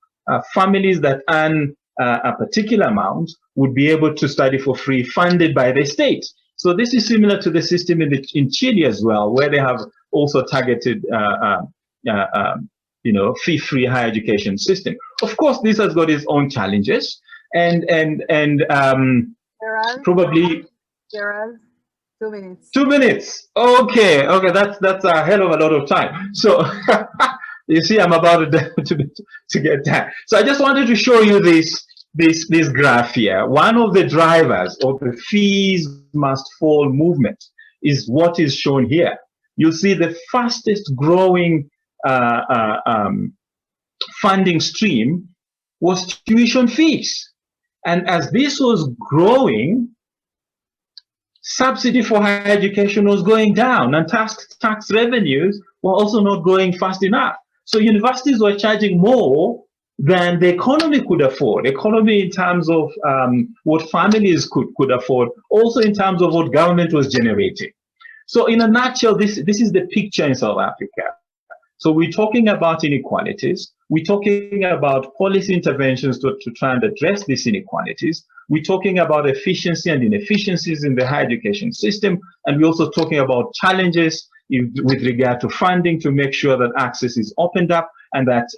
Speaker 6: families that earn a particular amount would be able to study for free, funded by the state. So this is similar to the system in Chile as well, where they have also targeted, you know, fee-free higher education system. Of course, this has got its own challenges, and probably.
Speaker 1: Gerald, 2 minutes.
Speaker 6: 2 minutes. Okay, that's a hell of a lot of time. So you see, I'm about to get that. So I just wanted to show you this graph here. One of the drivers of the fees must fall movement is what is shown here. You see the fastest growing funding stream was tuition fees. And as this was growing, subsidy for higher education was going down, and tax revenues were also not growing fast enough. So universities were charging more than the economy could afford. Economy in terms of what families could afford, also in terms of what government was generating. So in a nutshell, this is the picture in South Africa. So we're talking about inequalities. We're talking about policy interventions to try and address these inequalities. We're talking about efficiency and inefficiencies in the higher education system. And we're also talking about challenges with regard to funding to make sure that access is opened up and that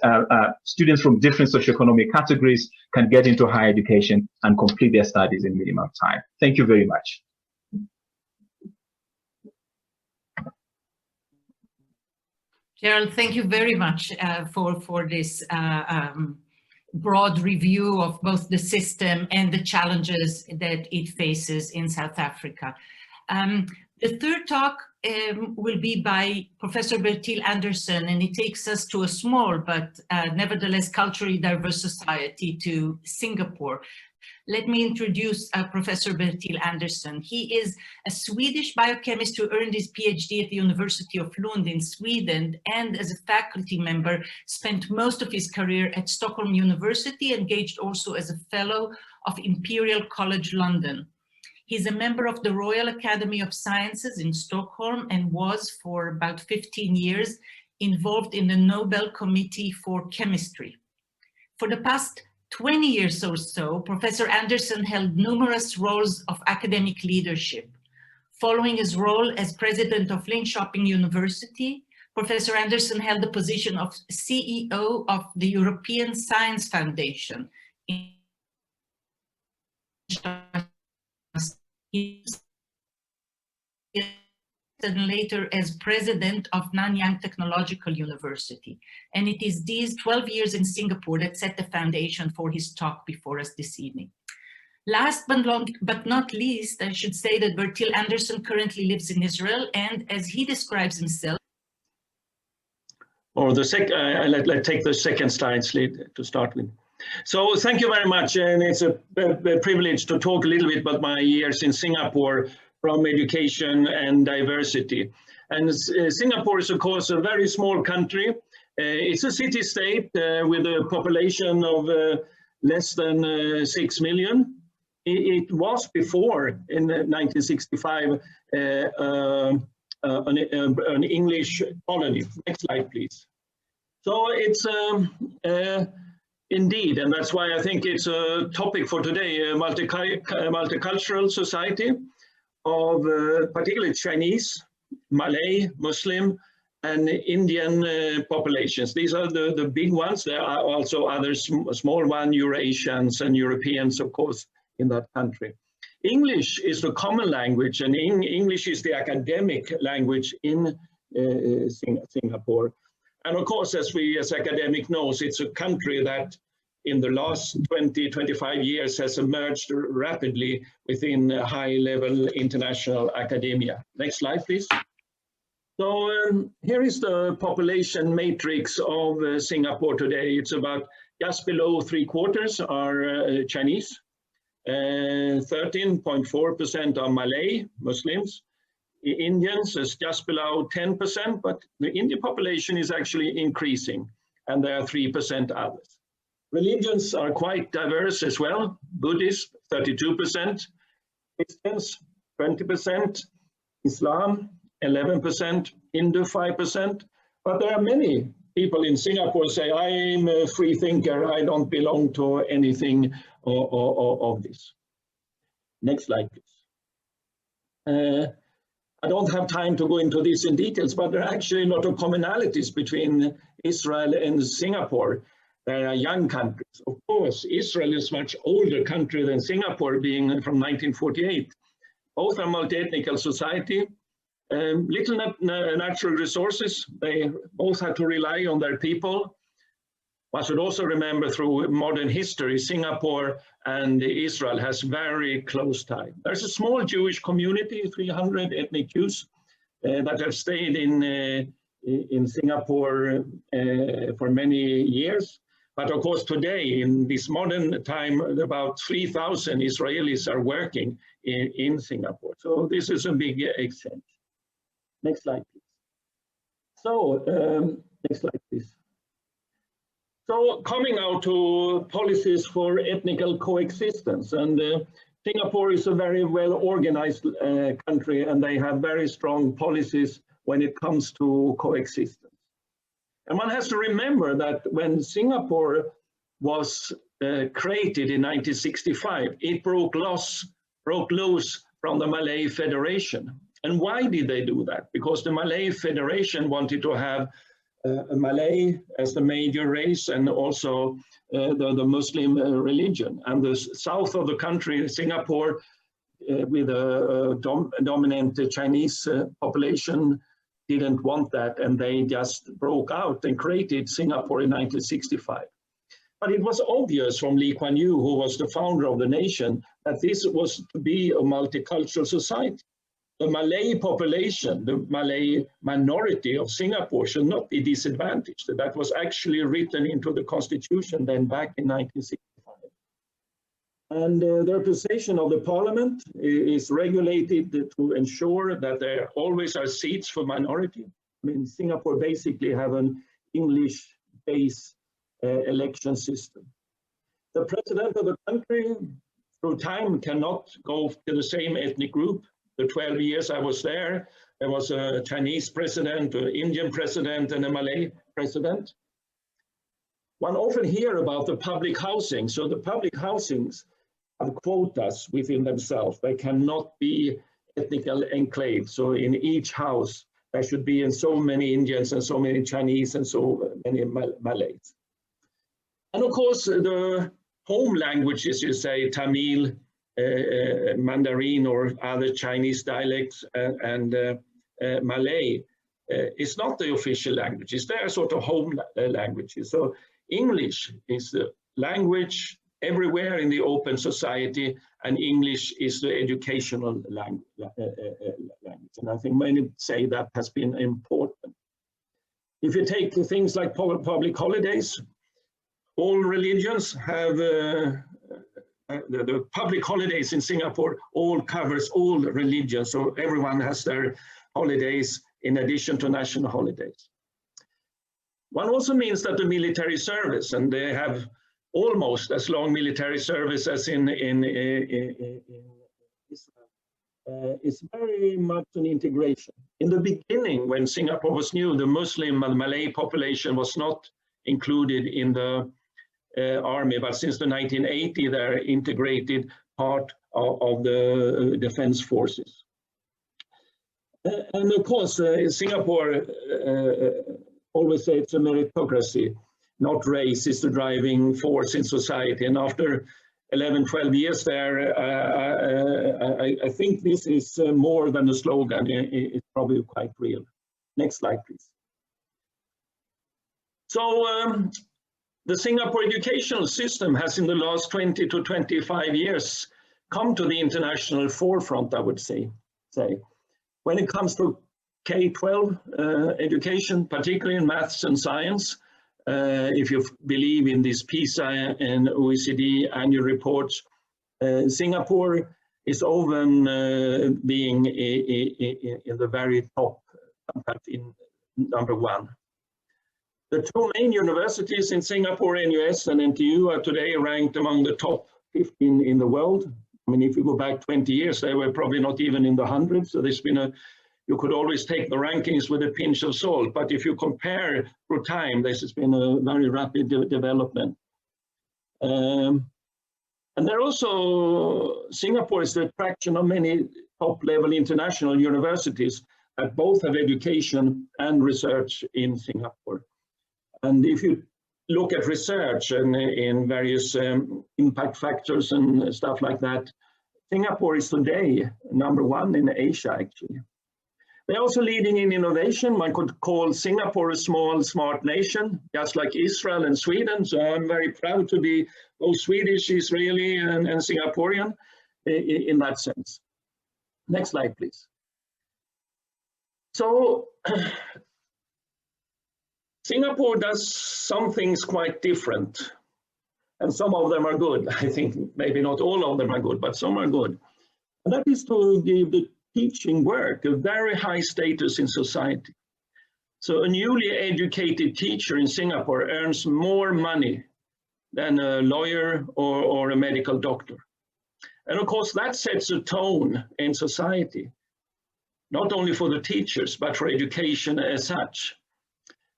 Speaker 6: students from different socioeconomic categories can get into higher education and complete their studies in minimum time. Thank you very much.
Speaker 3: Gerald, thank you very much for this broad review of both the system and the challenges that it faces in South Africa. The third talk will be by Professor Bertil Andersen, and it takes us to a small but nevertheless culturally diverse society, to Singapore. Let me introduce Professor Bertil Andersen. He is a Swedish biochemist who earned his PhD at the University of Lund in Sweden, and as a faculty member spent most of his career at Stockholm University, engaged also as a fellow of Imperial College London. He's a member of the Royal Academy of Sciences in Stockholm and was for about 15 years involved in the Nobel Committee for Chemistry. For the past 20 years or so, Professor Andersen held numerous roles of academic leadership. Following his role as president of Linköping University, Professor Andersen held the position of CEO of the European Science Foundation. And later as president of Nanyang Technological University. And it is these 12 years in Singapore that set the foundation for his talk before us this evening. Last but not least, I should say that Bertil Andersen currently lives in Israel, and as he describes himself.
Speaker 7: Or let's take the second slide to start with. So thank you very much, and it's a privilege to talk a little bit about my years in Singapore from education and diversity. And Singapore is, of course, a very small country. It's a city-state with a population of less than 6 million. It was before, in 1965, an English colony. Next slide, please. So it's indeed, and that's why I think it's a topic for today, a multicultural society of particularly Chinese, Malay, Muslim, and Indian populations. These are the big ones. There are also other small ones, Eurasians and Europeans, of course, in that country. English is the common language, and English is the academic language in Singapore. And of course, as academic knows, it's a country that in the last 20-25 years has emerged rapidly within high-level international academia. Next slide, please. So here is the population matrix of Singapore today. It's about just below 3/4 are Chinese, 13.4% are Malay Muslims. Indians is just below 10%, but the Indian population is actually increasing, and there are 3% others. Religions are quite diverse as well. Buddhists, 32%, Christians, 20%, Islam, 11%, Hindu, 5%. But there are many people in Singapore say, I'm a free thinker, I don't belong to anything of this. Next slide, please. I don't have time to go into this in details, but there are actually a lot of commonalities between Israel and Singapore. They are young countries. Of course, Israel is a much older country than Singapore, being from 1948. Both are multi-ethnic society, little natural resources. They both had to rely on their people. One should also remember through modern history, Singapore and Israel has very close ties. There's a small Jewish community, 300 ethnic Jews that have stayed in Singapore for many years. But of course, today, in this modern time, about 3,000 Israelis are working in Singapore. So this is a big exchange. Next slide, please. So, next slide, please. So coming now to policies for ethnical coexistence, and Singapore is a very well organized country, and they have very strong policies when it comes to coexistence. And one has to remember that when Singapore was created in 1965, it broke loose from the Malay Federation. And why did they do that? Because the Malay Federation wanted to have a Malay as the major race, and also the Muslim religion. And the south of the country, Singapore, with a dominant Chinese population, didn't want that, and they just broke out and created Singapore in 1965. But it was obvious from Lee Kuan Yew, who was the founder of the nation, that this was to be a multicultural society. The Malay population, the Malay minority of Singapore should not be disadvantaged. That was actually written into the constitution then back in 1965. And the representation of the parliament is regulated to ensure that there always are seats for minority. I mean, Singapore basically have an English-based election system. The president of the country, through time, cannot go to the same ethnic group. The 12 years I was there was a Chinese president, an Indian president, and a Malay president. One often hears about the public housing. So the public housings have quotas within themselves. They cannot be ethnical enclaves. So in each house, there should be in so many Indians and so many Chinese and so many Malays. And of course, the home languages, you say, Tamil, Mandarin or other Chinese dialects, and Malay is not the official languages. They are sort of home languages. So English is the language everywhere in the open society, and English is the educational language. And I think many say that has been important. If you take things like public holidays, all religions have the public holidays in Singapore all covers all religions, so everyone has their holidays in addition to national holidays. One also means that the military service, and they have almost as long military service as in Israel, is very much an integration. In the beginning, when Singapore was new, the Muslim and Malay population was not included in the army, but since the 1980s, they're integrated part of the defense forces. And of course, Singapore always say it's a meritocracy, not race is the driving force in society. And after 11, 12 years there, I think this is more than a slogan. It's probably quite real. Next slide, please. So the Singapore educational system has in the last 20 to 25 years come to the international forefront, I would say. When it comes to K-12 education, particularly in maths and science, if you believe in these PISA and OECD annual reports, Singapore is often being in the very top, in #1. The two main universities in Singapore, NUS and NTU, are today ranked among the top 15 in the world. I mean, if you go back 20 years, they were probably not even in the 100. So there's been you could always take the rankings with a pinch of salt. But if you compare through time, this has been a very rapid development. And there also, Singapore is the attraction of many top-level international universities that both have education and research in Singapore. And if you look at research and in various impact factors and stuff like that, Singapore is today #1 in Asia, actually. They're also leading in innovation. One could call Singapore a small, smart nation, just like Israel and Sweden. So I'm very proud to be both Swedish, Israeli, and Singaporean in that sense. Next slide, please. So Singapore does some things quite different, and some of them are good. I think maybe not all of them are good, but some are good. And that is to give the teaching work a very high status in society. So a newly educated teacher in Singapore earns more money than a lawyer or a medical doctor. And of course, that sets a tone in society, not only for the teachers, but for education as such.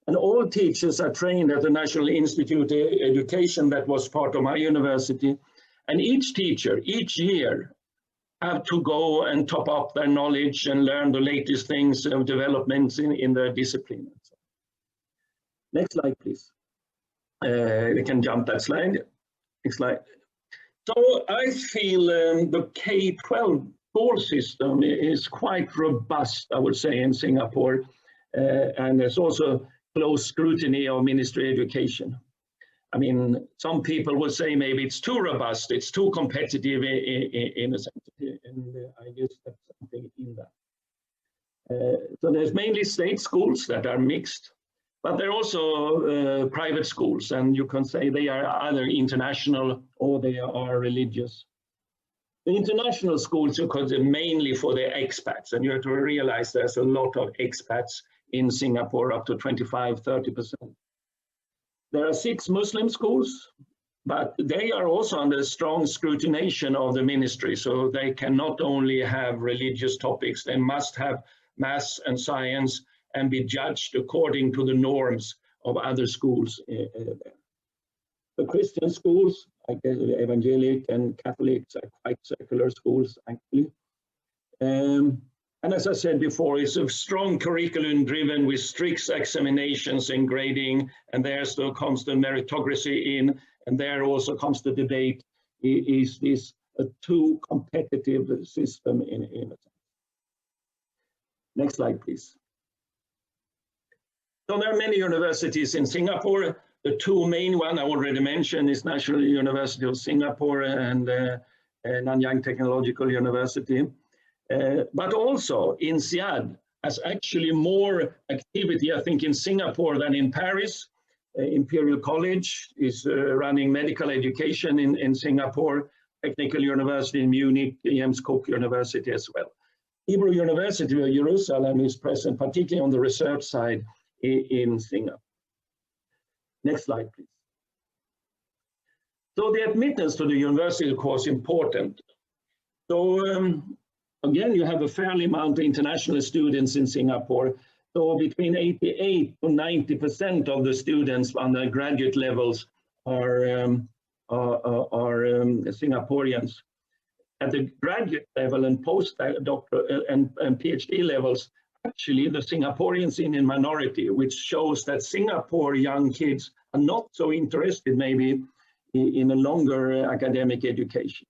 Speaker 7: And all teachers are trained at the National Institute of Education that was part of my university. And each teacher, each year, have to go and top up their knowledge and learn the latest things of developments in their discipline. Next slide, please. We can jump that slide. Next slide. So I feel the K-12 school system is quite robust, I would say, in Singapore. And there's also close scrutiny of Ministry of Education. I mean, some people will say maybe it's too robust, it's too competitive in a sense, and I guess that's something in that. So there's mainly state schools that are mixed, but there are also private schools, and you can say they are either international or they are religious. The international schools, you could say, mainly for the expats, and you have to realize there's a lot of expats in Singapore, up to 25–30%. There are 6 Muslim schools, but they are also under strong scrutiny of the ministry. So they can not only have religious topics, they must have maths and science and be judged according to the norms of other schools. The Christian schools, like Evangelic and Catholics, are quite secular schools, actually. And as I said before, it's a strong curriculum driven with strict examinations and grading, and there still comes the meritocracy in, and there also comes the debate, is this a too competitive system in a sense? Next slide, please. So there are many universities in Singapore. The two main ones I already mentioned is National University of Singapore and Nanyang Technological University. But also INSEAD has actually more activity, I think, in Singapore than in Paris. Imperial College is running medical education in Singapore, Technical University in Munich, James Cook University as well. Hebrew University of Jerusalem is present, particularly on the research side in Singapore. Next slide, please. So the admittance to the university is, of course, important. So again, you have a fairly amount of international students in Singapore. So between 88 to 90% of the students on the graduate levels are Singaporeans. at the graduate level and postdoctoral and PhD levels, actually the Singaporeans in a minority, which shows that Singapore young kids are not so interested maybe in a longer academic education.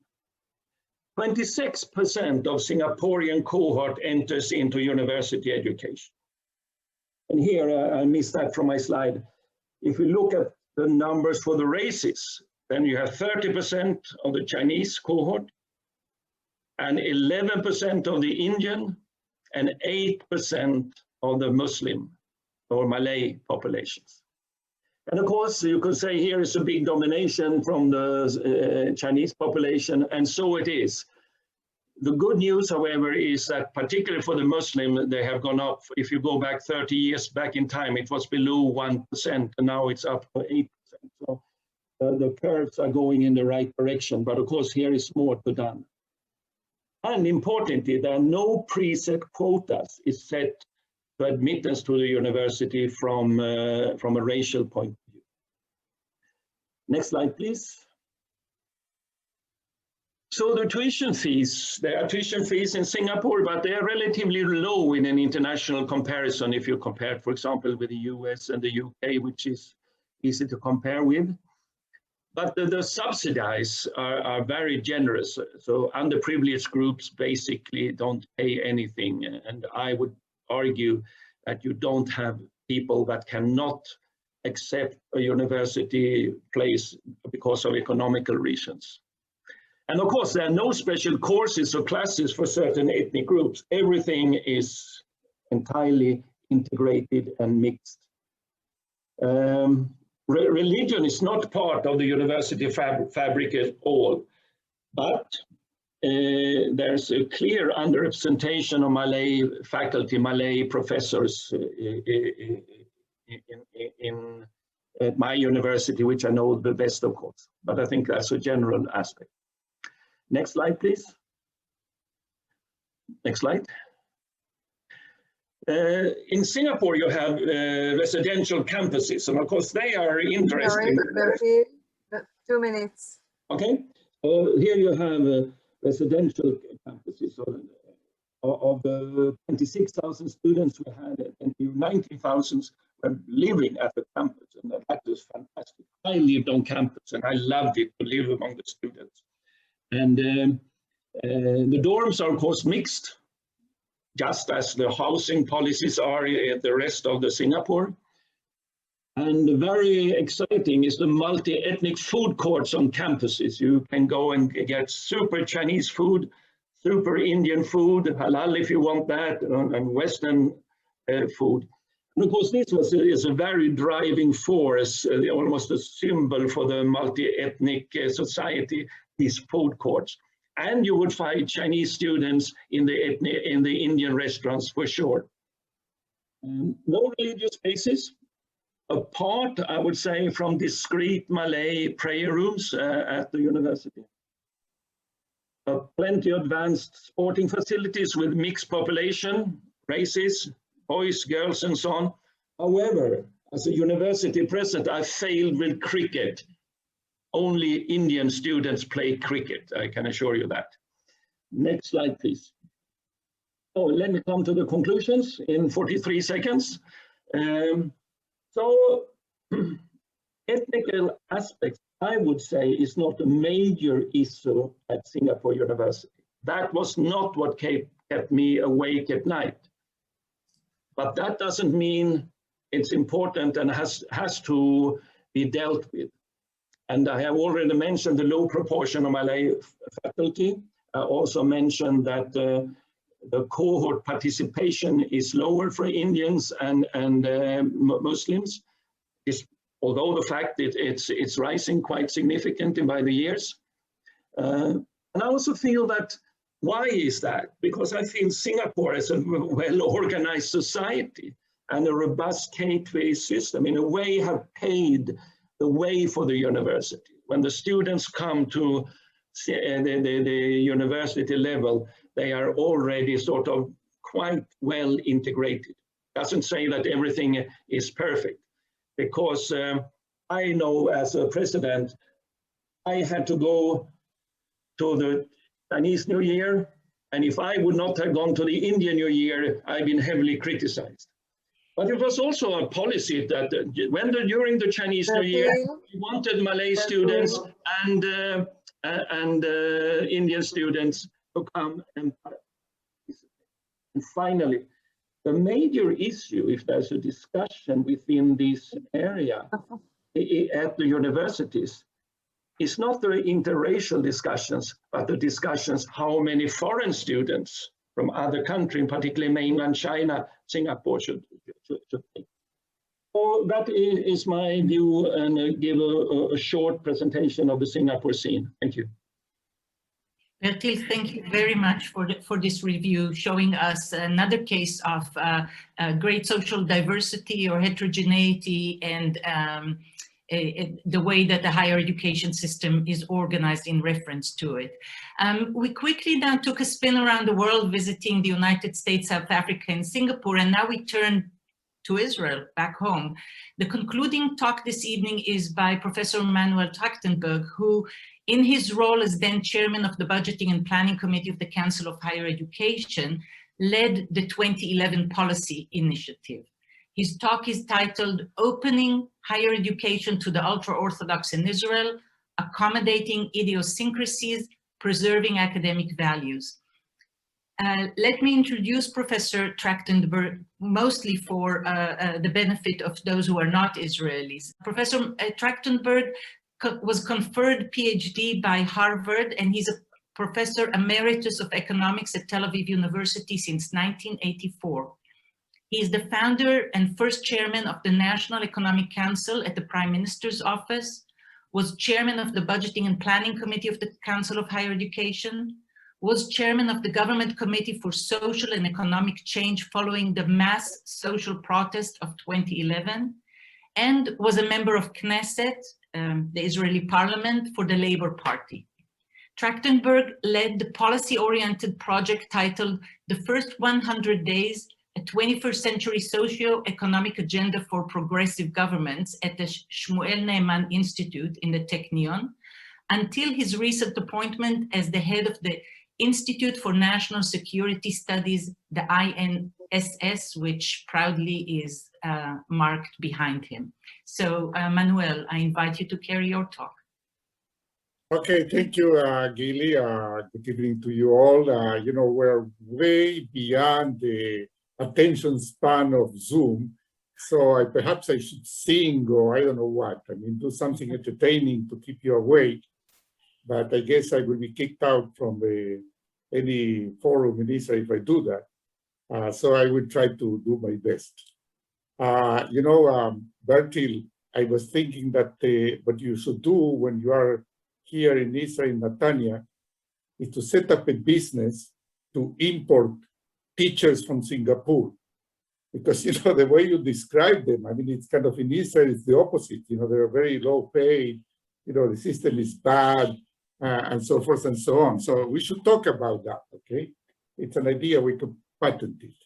Speaker 7: 26% of Singaporean cohort enters into university education. And here I missed that from my slide. If we look at the numbers for the races, then you have 30% of the Chinese cohort, and 11% of the Indian, and 8% of the Muslim or Malay populations. And of course, you could say here is a big domination from the Chinese population, and so it is. The good news, however, is that particularly for the Muslim, they have gone up. If you go back 30 years back in time, it was below 1%, and now it's up to 8%. So the curves are going in the right direction, but of course, here is more to be done. And importantly, there are no preset quotas is set to admittance to the university from a racial point of view. Next slide, please. So the tuition fees, there are tuition fees in Singapore, but they are relatively low in an international comparison if you compare, for example, with the US and the UK, which is easy to compare with. But the subsidies are very generous. So underprivileged groups basically don't pay anything. And I would argue that you don't have people that cannot accept a university place because of economical reasons. And of course, there are no special courses or classes for certain ethnic groups. Everything is entirely integrated and mixed. Religion is not part of the university fabric at all, but there's a clear underrepresentation of Malay faculty, Malay professors in at my university, which I know the best, of course, but I think that's a general aspect. Next slide, please. Next slide. In Singapore, you have residential campuses, and of course, they are interesting.
Speaker 1: Sorry, 2 minutes.
Speaker 7: Okay, here you have residential campuses of 26,000 students we had, and 19,000 were living at the campus, and that was fantastic. I lived on campus, and I loved it to live among the students. And the dorms are, of course, mixed, just as the housing policies are in the rest of the Singapore. And very exciting is the multi-ethnic food courts on campuses. You can go and get super Chinese food, super Indian food, halal if you want that, and Western food. And of course, this is a very driving force, almost a symbol for the multi-ethnic society, these food courts. And you would find Chinese students in the Indian restaurants for sure. No religious spaces, apart, I would say, from discrete Malay prayer rooms at the university. Plenty of advanced sporting facilities with mixed population, races, boys, girls, and so on. However, as a university president, I failed with cricket. Only Indian students play cricket, I can assure you that. Next slide, please. Oh, let me come to the conclusions in 43 seconds. So, ethnical aspects, I would say, is not a major issue at Singapore University. That was not what kept me awake at night. But that doesn't mean it's important and has to be dealt with. And I have already mentioned the low proportion of Malay faculty. I also mentioned that the cohort participation is lower for Indians and Muslims, although the fact that it's rising quite significantly by the years. And I also feel that, why is that? Because I feel Singapore as a well-organized society and a robust gateway system in a way have paved the way for the university. When the students come to the university level, they are already sort of quite well integrated. Doesn't say that everything is perfect, because I know as a president, I had to go to the Chinese New Year. And if I would not have gone to the Indian New Year, I've been heavily criticized. But it was also a policy that during the Chinese New Year, we wanted Malay students and Indian students to come and participate. And finally, the major issue, if there's a discussion within this area at the universities, is not the interracial discussions, but the discussions how many foreign students from other countries, particularly mainland China, Singapore, should take. So that is my view, and give a short presentation of the Singapore scene. Thank you.
Speaker 3: Bertil, thank you very much for this review, showing us another case of great social diversity or heterogeneity, and the way that the higher education system is organized in reference to it. We quickly now took a spin around the world, visiting the United States, South Africa, and Singapore, and now we turn to Israel, back home. The concluding talk this evening is by Professor Manuel Trachtenberg, who, in his role as then chairman of the Budgeting and Planning Committee of the Council of Higher Education, led the 2011 policy initiative. His talk is titled Opening Higher Education to the Ultra-orthodox in Israel, Accommodating Idiosyncrasies, Preserving Academic Values. Let me introduce Professor Trachtenberg, mostly for the benefit of those who are not Israelis. Professor Trachtenberg was conferred PhD by Harvard, and he's a Professor Emeritus of Economics at Tel Aviv University since 1984. He is the founder and first chairman of the National Economic Council at the Prime Minister's Office, was chairman of the Budgeting and Planning Committee of the Council of Higher Education, was chairman of the Government Committee for Social and Economic Change following the mass social protest of 2011, and was a member of Knesset, the Israeli parliament, for the Labour Party. Trachtenberg led the policy-oriented project titled The First 100 Days, a 21st Century Socio-Economic Agenda for Progressive Governments at the Shmuel Naaman Institute in the Technion, until his recent appointment as the head of the Institute for National Security Studies, the INSS, which proudly is marked behind him. So, Manuel, I invite you to carry your talk.
Speaker 8: Okay, thank you, Gili. Good evening to you all. You know, we're way beyond the attention span of Zoom, so perhaps I should sing, or I don't know what. I mean, do something entertaining to keep you awake. But I guess I will be kicked out from any forum in Israel if I do that. So I will try to do my best. You know, Bertil, I was thinking that what you should do when you are here in Israel, in Netanya, is to set up a business to import teachers from Singapore. Because, you know, the way you describe them, I mean, it's kind of in Israel, it's the opposite. You know, they're very low paid, you know, the system is bad, and so forth and so on. So we should talk about that, okay? It's an idea we could patent it.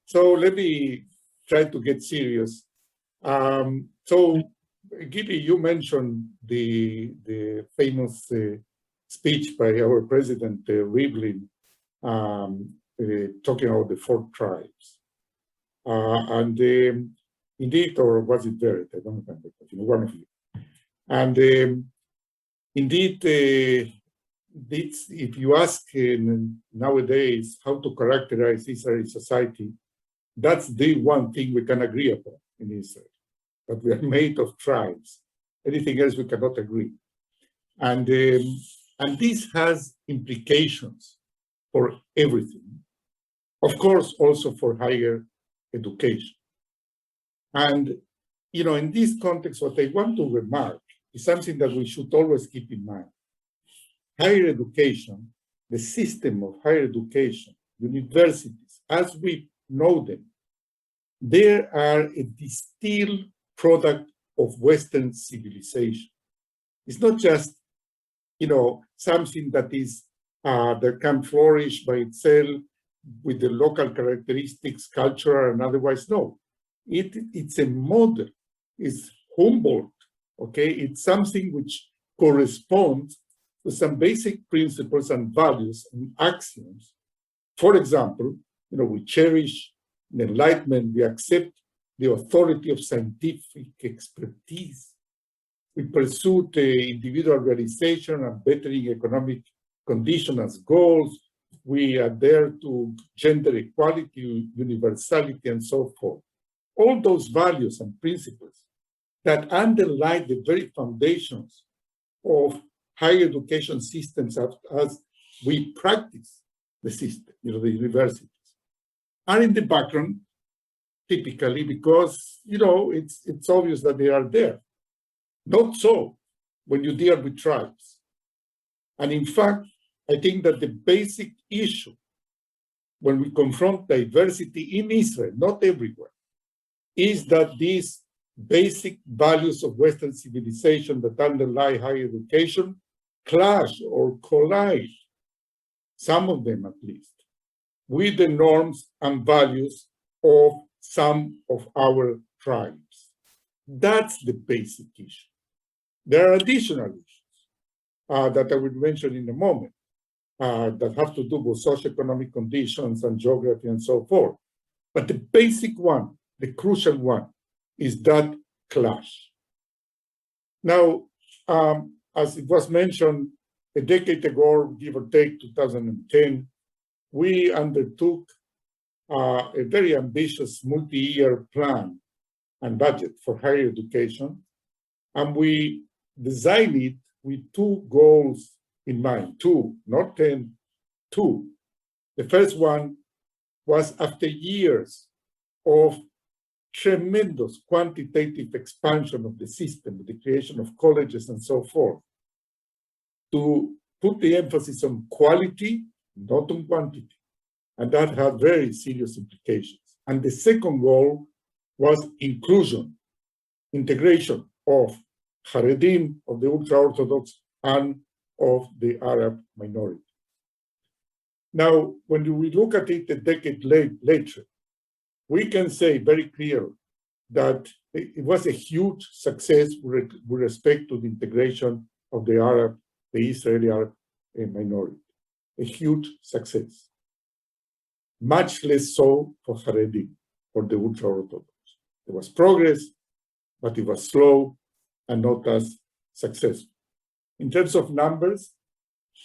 Speaker 8: So let me try to get serious. So Gili, you mentioned the famous speech by our president, Rivlin, talking about the 4 tribes. And indeed, or was it Barrett? I don't remember, but you know, one of you. And indeed, if you ask nowadays how to characterize Israeli society, that's the one thing we can agree upon in Israel, that we are made of tribes. Anything else we cannot agree. And this has implications for everything. Of course, also for higher education. And, you know, in this context, what I want to remark is something that we should always keep in mind. Higher education, the system of higher education, universities, as we know them, they are a distilled product of Western civilization. It's not just, you know, something that is that can flourish by itself with the local characteristics, cultural and otherwise. No, it's a model. It's Humboldt. Okay, it's something which corresponds to some basic principles and values and axioms. For example, we cherish enlightenment, we accept the authority of scientific expertise. We pursue the individual realization and bettering economic conditions as goals. We adhere to gender equality, universality, and so forth. All those values and principles that underlie the very foundations of higher education systems as we practice the system, the universities, are in the background typically because, it's obvious that they are there. Not so when you deal with tribes. And in fact, I think that the basic issue when we confront diversity in Israel, not everywhere, is that these basic values of Western civilization that underlie higher education clash or collide, some of them at least, with the norms and values of some of our tribes. That's the basic issue. There are additional issues that I will mention in a moment that have to do with socioeconomic conditions and geography and so forth. But the basic one, the crucial one, is that clash. Now, as it was mentioned, a decade ago, give or take 2010, we undertook a very ambitious multi-year plan and budget for higher education, and we designed it with two goals in mind, two, not 10, two. The first one was after years of tremendous quantitative expansion of the system, the creation of colleges and so forth, to put the emphasis on quality, not on quantity. And that had very serious implications. And the second goal was inclusion, integration of Haredim, of the ultra-orthodox, and of the Arab minority. Now, when we look at it a decade later, we can say very clearly that it was a huge success with respect to the integration of the Israeli Arab minority, a huge success. Much less so for Haredim, for the ultra-orthodox. There was progress, but it was slow and not as successful. In terms of numbers,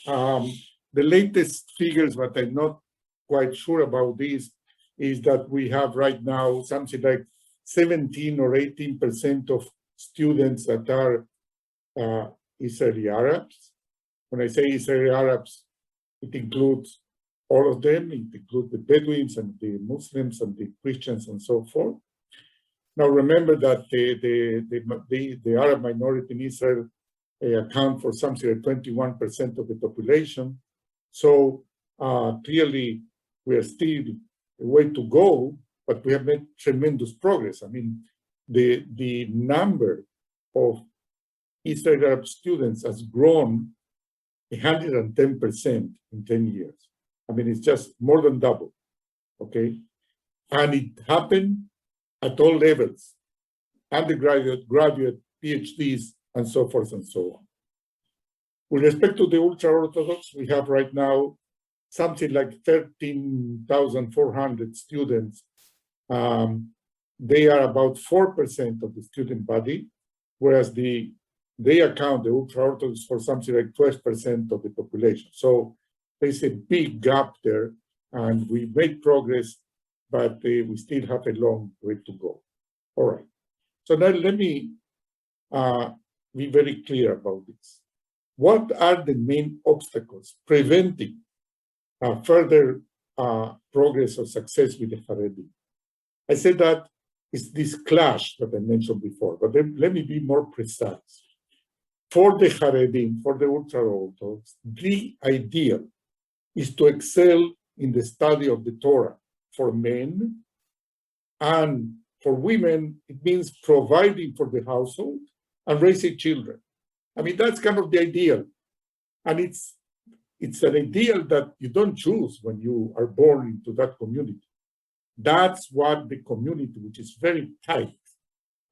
Speaker 8: the latest figures, but I'm not quite sure about this, is that we have right now something like 17 or 18% of students that are Israeli Arabs. When I say Israeli Arabs, it includes all of them. It includes the Bedouins and the Muslims and the Christians and so forth. Now remember that the Arab minority in Israel account for something like 21% of the population. So clearly we are still a way to go, but we have made tremendous progress. I mean, the number of Israeli Arab students has grown 110% in 10 years. I mean, it's just more than double, okay? And it happened at all levels, undergraduate, graduate, PhDs, and so forth and so on. With respect to the ultra-orthodox, we have right now something like 13,400 students. They are about 4% of the student body, whereas they account, the ultra-orthodox, for something like 12% of the population. So there's a big gap there, and we made progress, but we still have a long way to go. All right. So now let me be very clear about this. What are the main obstacles preventing further progress or success with the Haredi? I said that it's this clash that I mentioned before, but let me be more precise. For the Haredim, for the ultra-orthodox, the ideal is to excel in the study of the Torah for men, and for women, it means providing for the household and raising children. I mean, that's kind of the ideal. And it's an ideal that you don't choose when you are born into that community. That's what the community, which is very tight,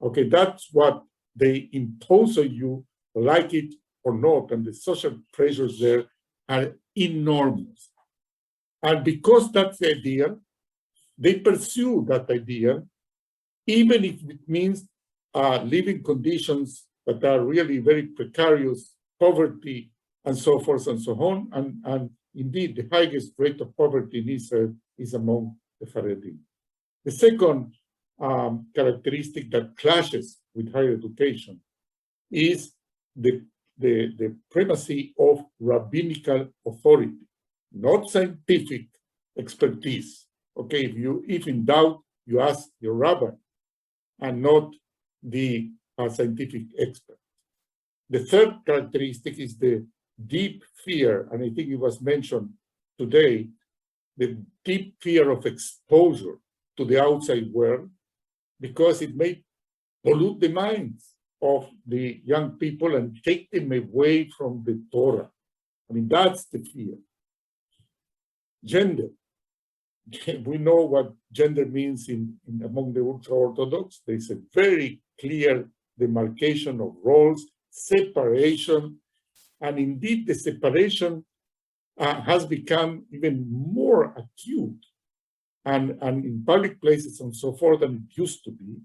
Speaker 8: okay, that's what they impose on you, like it or not, and the social pressures there are enormous. And because that's the ideal, they pursue that ideal, even if it means living conditions that are really very precarious, poverty, and so forth and so on. And indeed, the highest rate of poverty in Israel is among the Haredim. The second characteristic that clashes with higher education is the primacy of rabbinical authority, not scientific expertise. Okay, if in doubt, you ask your rabbi and not the scientific expert. The third characteristic is the deep fear, and I think it was mentioned today, the deep fear of exposure to the outside world, because it may pollute the minds of the young people and take them away from the Torah. I mean, that's the fear. Gender. We know what gender means among the ultra-orthodox. There's a very clear demarcation of roles, separation, and indeed the separation has become even more acute and in public places and so forth than it used to be.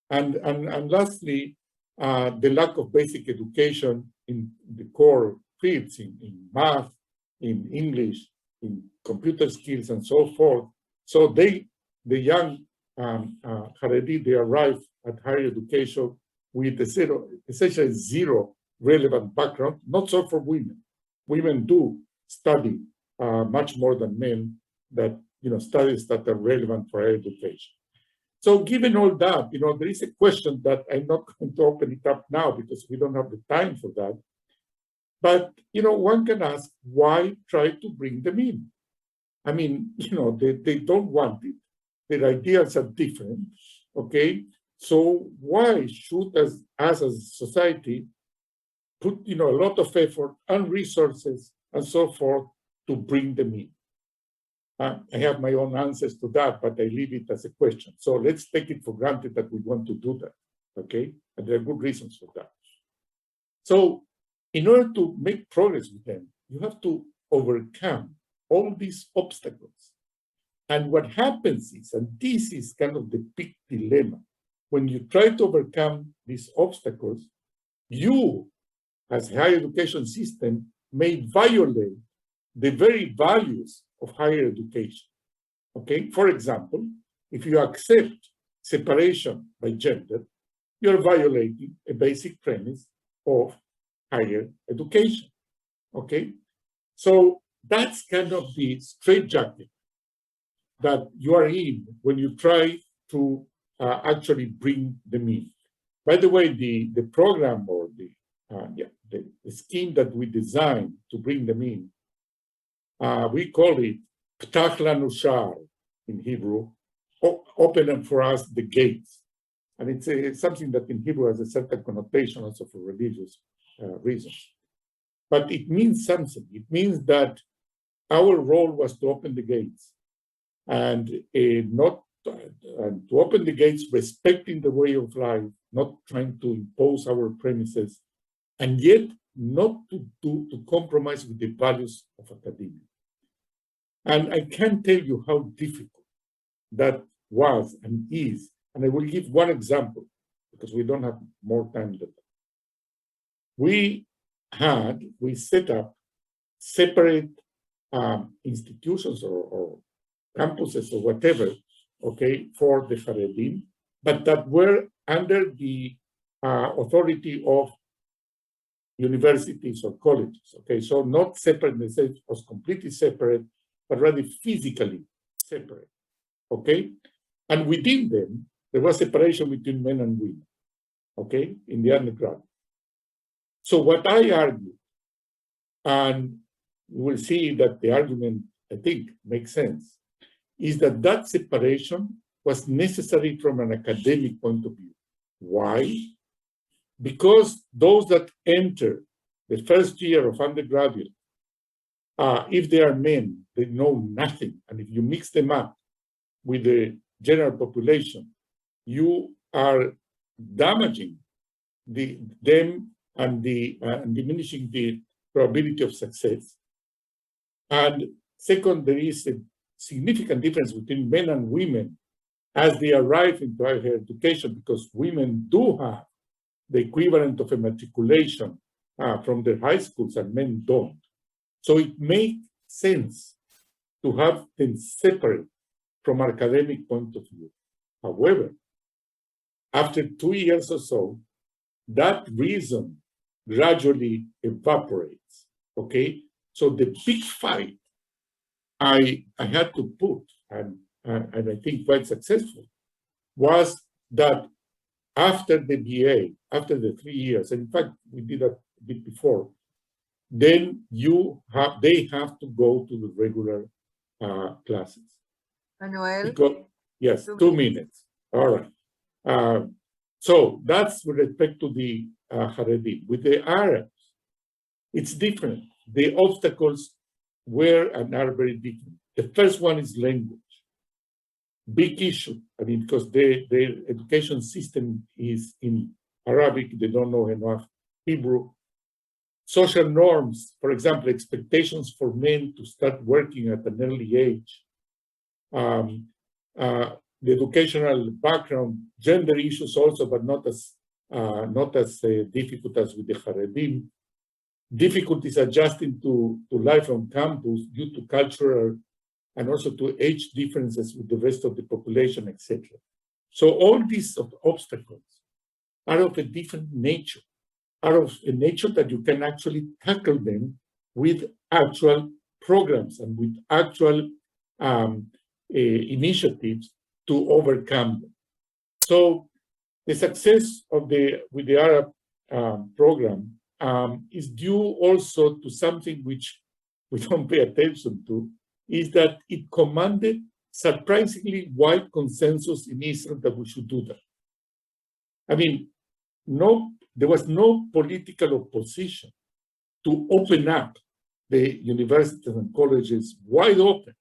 Speaker 8: And lastly, the lack of basic education in the core fields, in math, in English, in computer skills, and so forth. So the young Haredi, they arrive at higher education with essentially zero relevant background. Not so for women. Women do study much more than men, that studies that are relevant for higher education. So given all that, there is a question that I'm not going to open it up now because we don't have the time for that. But, one can ask, why try to bring them in? I mean, they don't want it. Their ideas are different, okay? So why should us as a society put, a lot of effort and resources and so forth to bring them in? I have my own answers to that, but I leave it as a question. So let's take it for granted that we want to do that, okay? And there are good reasons for that. So in order to make progress with them, you have to overcome all these obstacles. And what happens is, and this is kind of the big dilemma, when you try to overcome these obstacles, you, as a higher education system, may violate the very values of higher education. Okay, for example, if you accept separation by gender, you're violating a basic premise of higher education. Okay, so that's kind of the straitjacket that you are in when you try to actually bring them in. By the way, the program or the scheme that we designed to bring them in, we call it Ptach Lanu Sha'ar in Hebrew, open for us the gates. And it's something that in Hebrew has a certain connotation also for religious reasons. But it means something. It means that our role was to open the gates and to open the gates respecting the way of life, not trying to impose our premises, and yet not to compromise with the values of academia. And I can't tell you how difficult that was and is. And I will give one example because we don't have more time than that. We set up separate institutions or campuses or whatever, okay, for the Haredim, but that were under the authority of universities or colleges, okay? So not separate, they said it was completely separate, but rather physically separate, okay? And within them, there was separation between men and women, okay, in the undergrad. So what I argue, and you will see that the argument, I think, makes sense, is that separation was necessary from an academic point of view. Why? Because those that enter the first year of undergraduate, if they are men, they know nothing. And if you mix them up with the general population, you are damaging them and diminishing the probability of success. And second, there is a significant difference between men and women as they arrive into higher education, because women do have the equivalent of a matriculation from their high schools and men don't. So it makes sense to have them separate from academic point of view. However, after 2 years or so, that reason gradually evaporates, okay? So the big fight I had to put, and I think quite successful, was that after the BA, after the 3 years, and in fact, we did that a bit before, then they have to go to the regular classes.
Speaker 1: Manuel?
Speaker 8: Because, yes, 2 minutes. All right. So that's with respect to the Haredi. With the Arabs, it's different. The obstacles were and are very different. The first one is language. Big issue. I mean, because their education system is in Arabic, they don't know enough Hebrew. Social norms, for example, expectations for men to start working at an early age. The educational background, gender issues also, but not as difficult as with the Haredim. Difficulties adjusting to life on campus due to cultural and also to age differences with the rest of the population, etc. So all these obstacles are of a different nature, are of a nature that you can actually tackle them with actual programs and with actual initiatives to overcome them. So the success of with the Arab program is due also to something which we don't pay attention to, is that it commanded surprisingly wide consensus in Israel that we should do that. I mean, there was no political opposition to open up the universities and colleges wide open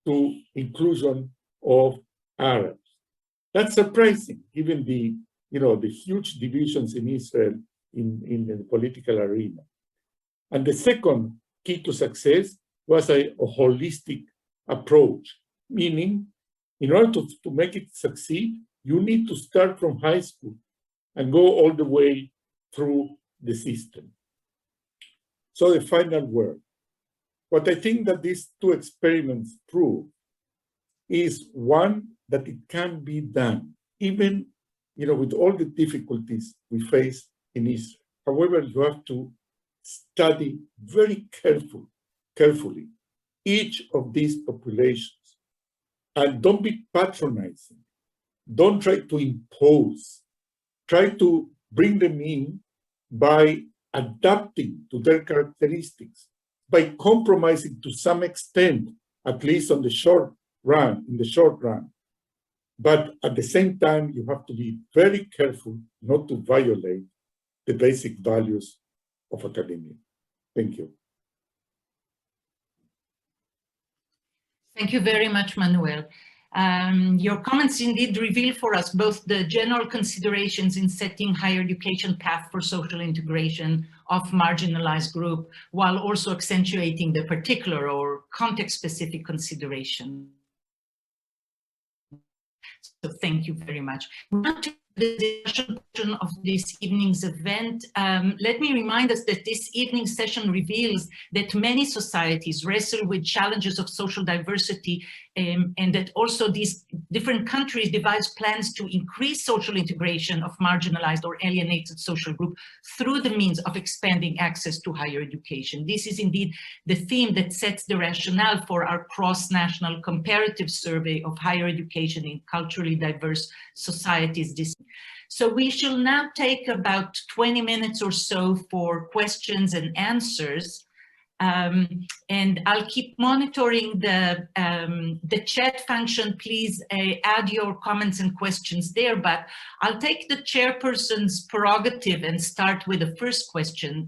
Speaker 8: to inclusion of Arabs. That's surprising, given the huge divisions in Israel in the political arena. And the second key to success was a holistic approach, meaning in order to make it succeed, you need to start from high school and go all the way through the system. So the final word. What I think that these 2 experiments prove is, one, that it can be done, even with all the difficulties we face in Israel. However, you have to study very carefully each of these populations, and don't be patronizing. Don't try to impose. Try to bring them in by adapting to their characteristics, by compromising to some extent, at least in the short run. But at the same time, you have to be very careful not to violate the basic values of academia. Thank you.
Speaker 3: Thank you very much, Manuel. Your comments indeed reveal for us both the general considerations in setting higher education path for social integration of marginalized group, while also accentuating the particular or context-specific consideration. So thank you very much. Now to the discussion of this evening's event, let me remind us that this evening session reveals that many societies wrestle with challenges of social diversity, and that also these different countries devise plans to increase social integration of marginalized or alienated social group through the means of expanding access to higher education. This is indeed the theme that sets the rationale for our cross-national comparative survey of higher education in culturally diverse societies. So we shall now take about 20 minutes or so for questions and answers. And I'll keep monitoring the chat function. Please add your comments and questions there, but I'll take the chairperson's prerogative and start with the first question.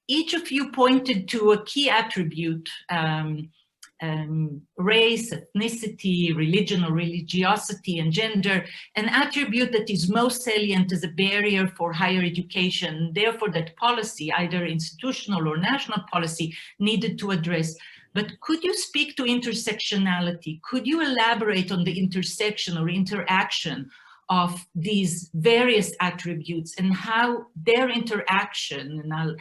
Speaker 3: Each of you pointed to a key attribute race, ethnicity, religion or religiosity, and gender, an attribute that is most salient as a barrier for higher education, therefore that policy, either institutional or national policy, needed to address. But could you speak to intersectionality? Could you elaborate on the intersection or interaction of these various attributes and how their interaction, and I'll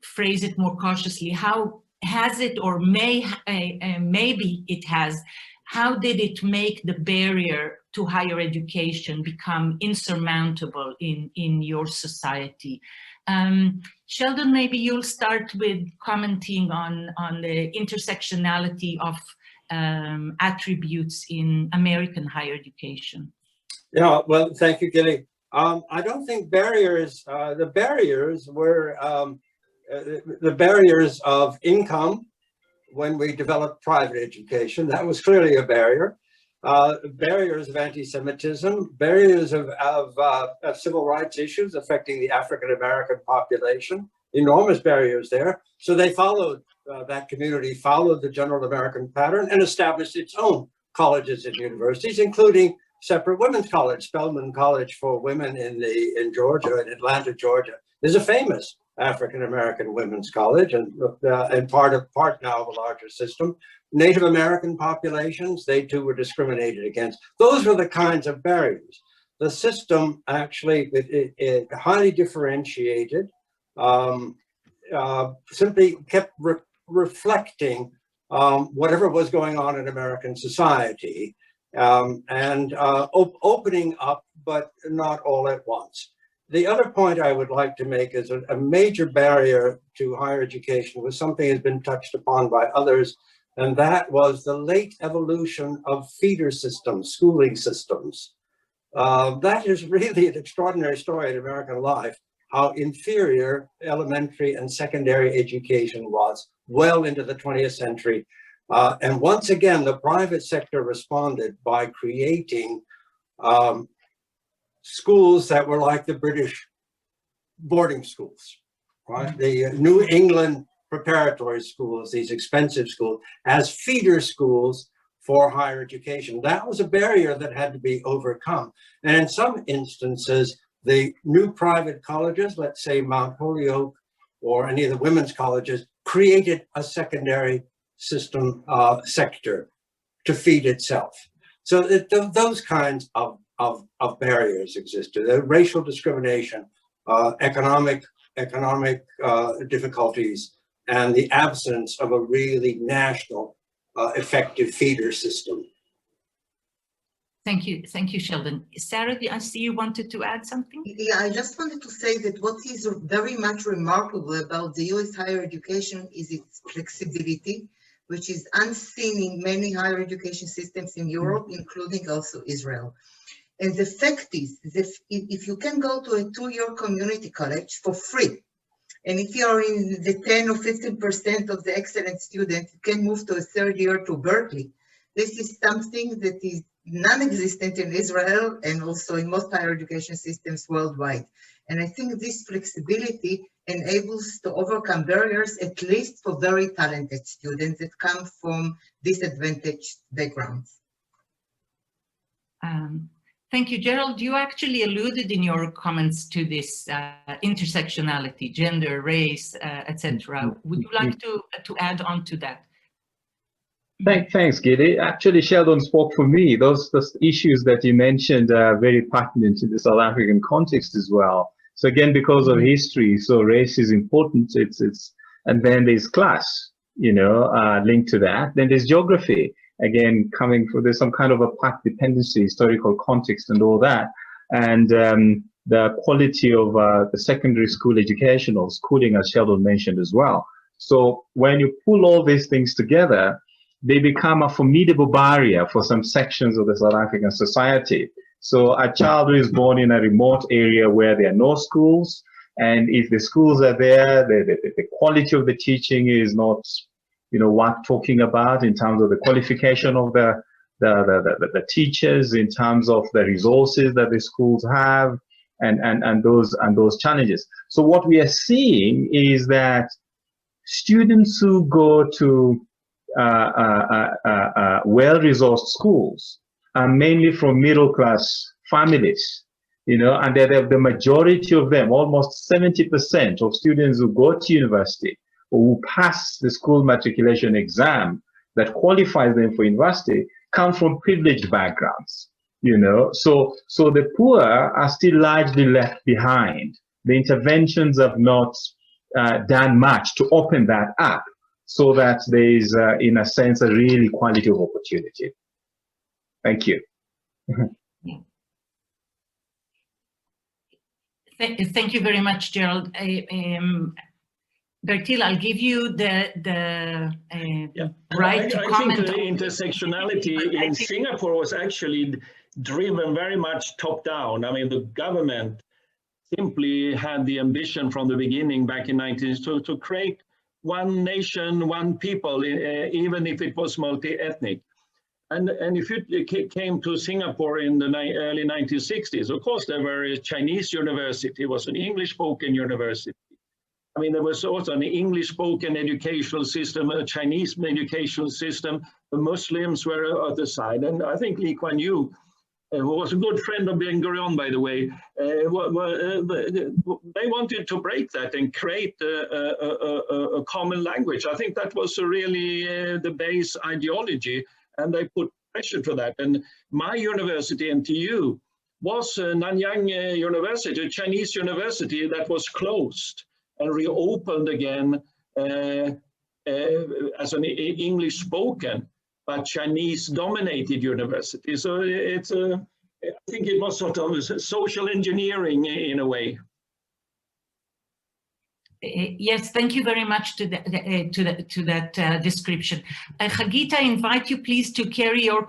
Speaker 3: phrase it more cautiously, how has it or maybe it has, how did it make the barrier to higher education become insurmountable in your society? Sheldon, maybe you'll start with commenting on the intersectionality of attributes in American higher education.
Speaker 5: Yeah, well, thank you, Gili. I don't think barriers, the barriers were the barriers of income when we developed private education. That was clearly a barrier. Barriers of anti-Semitism, barriers of civil rights issues affecting the African-American population, enormous barriers there. So they followed, that community followed the general American pattern and established its own colleges and universities, including separate women's college. Spelman College for Women in Georgia, in Atlanta, Georgia, is a famous African-American women's college and part now of a larger system. Native American populations, they too were discriminated against. Those were the kinds of barriers. The system actually, it highly differentiated, simply kept reflecting whatever was going on in American society, and opening up, but not all at once. The other point I would like to make is a major barrier to higher education was something that has been touched upon by others, and that was the late evolution of feeder systems, schooling systems. That is really an extraordinary story in American life, how inferior elementary and secondary education was well into the 20th century. And once again, the private sector responded by creating schools that were like the British boarding schools, right? The New England preparatory schools, these expensive schools, as feeder schools for higher education. That was a barrier that had to be overcome. And in some instances, the new private colleges, let's say Mount Holyoke or any of the women's colleges, created a secondary system sector to feed itself. So those kinds of barriers existed. Racial discrimination, economic difficulties, and the absence of a really national effective feeder system.
Speaker 3: Thank you, Sheldon. Sarah, I see you wanted to add something?
Speaker 4: Yeah, I just wanted to say that what is very much remarkable about the US higher education is its flexibility, which is unseen in many higher education systems in Europe, including also Israel. And the fact is that if you can go to a 2-year community college for free, and if you are in the 10 or 15% of the excellent students, you can move to a 3rd year to Berkeley. This is something that is non-existent in Israel and also in most higher education systems worldwide. And I think this flexibility enables to overcome barriers, at least for very talented students that come from disadvantaged backgrounds.
Speaker 3: Thank you, Gerald. You actually alluded in your comments to this intersectionality, gender, race, etc. Would you like to add on to that?
Speaker 6: Thanks, Gili. Actually, Sheldon spoke for me. Those issues that you mentioned are very pertinent to the South African context as well. So again, because of history, so race is important. And then there's class, linked to that. Then there's geography. Again, there's some kind of a path dependency, historical context and all that. And the quality of the secondary school education or schooling, as Sheldon mentioned as well. So when you pull all these things together, they become a formidable barrier for some sections of the South African society. So a child who is born in a remote area where there are no schools, and if the schools are there, the quality of the teaching is not worth talking about in terms of the qualification of the teachers, in terms of the resources that the schools have, and those challenges. So what we are seeing is that students who go to well-resourced schools are mainly from middle-class families, you know, and the majority of them, almost 70% of students who go to university or who pass the school matriculation exam that qualifies them for university come from privileged backgrounds, you know. So the poor are still largely left behind. The interventions have not done much to open that up so that there is, in a sense, a real equality of opportunity. Thank you.
Speaker 3: Thank you very much, Gerald. Bertil, I'll give you the right to comment.
Speaker 7: I think the intersectionality in Singapore was actually driven very much top down. I mean, the government simply had the ambition from the beginning back in 1992 to create one nation, one people, even if it was multi-ethnic. And if you came to Singapore in the early 1960s, of course, there were a Chinese university, it was an English-spoken university. I mean, there was also an English-spoken educational system, a Chinese educational system. The Muslims were at the side. And I think Lee Kuan Yew, who was a good friend of Ben Gurion, by the way, they wanted to break that and create a common language. I think that was really the base ideology, and they put pressure to that. And my university, NTU, was Nanyang University, a Chinese university that was closed and reopened again as an English-spoken but Chinese-dominated university. So it's I think it was sort of social engineering in a way.
Speaker 3: Yes, thank you very much to that description. Hagit, I invite you please to carry your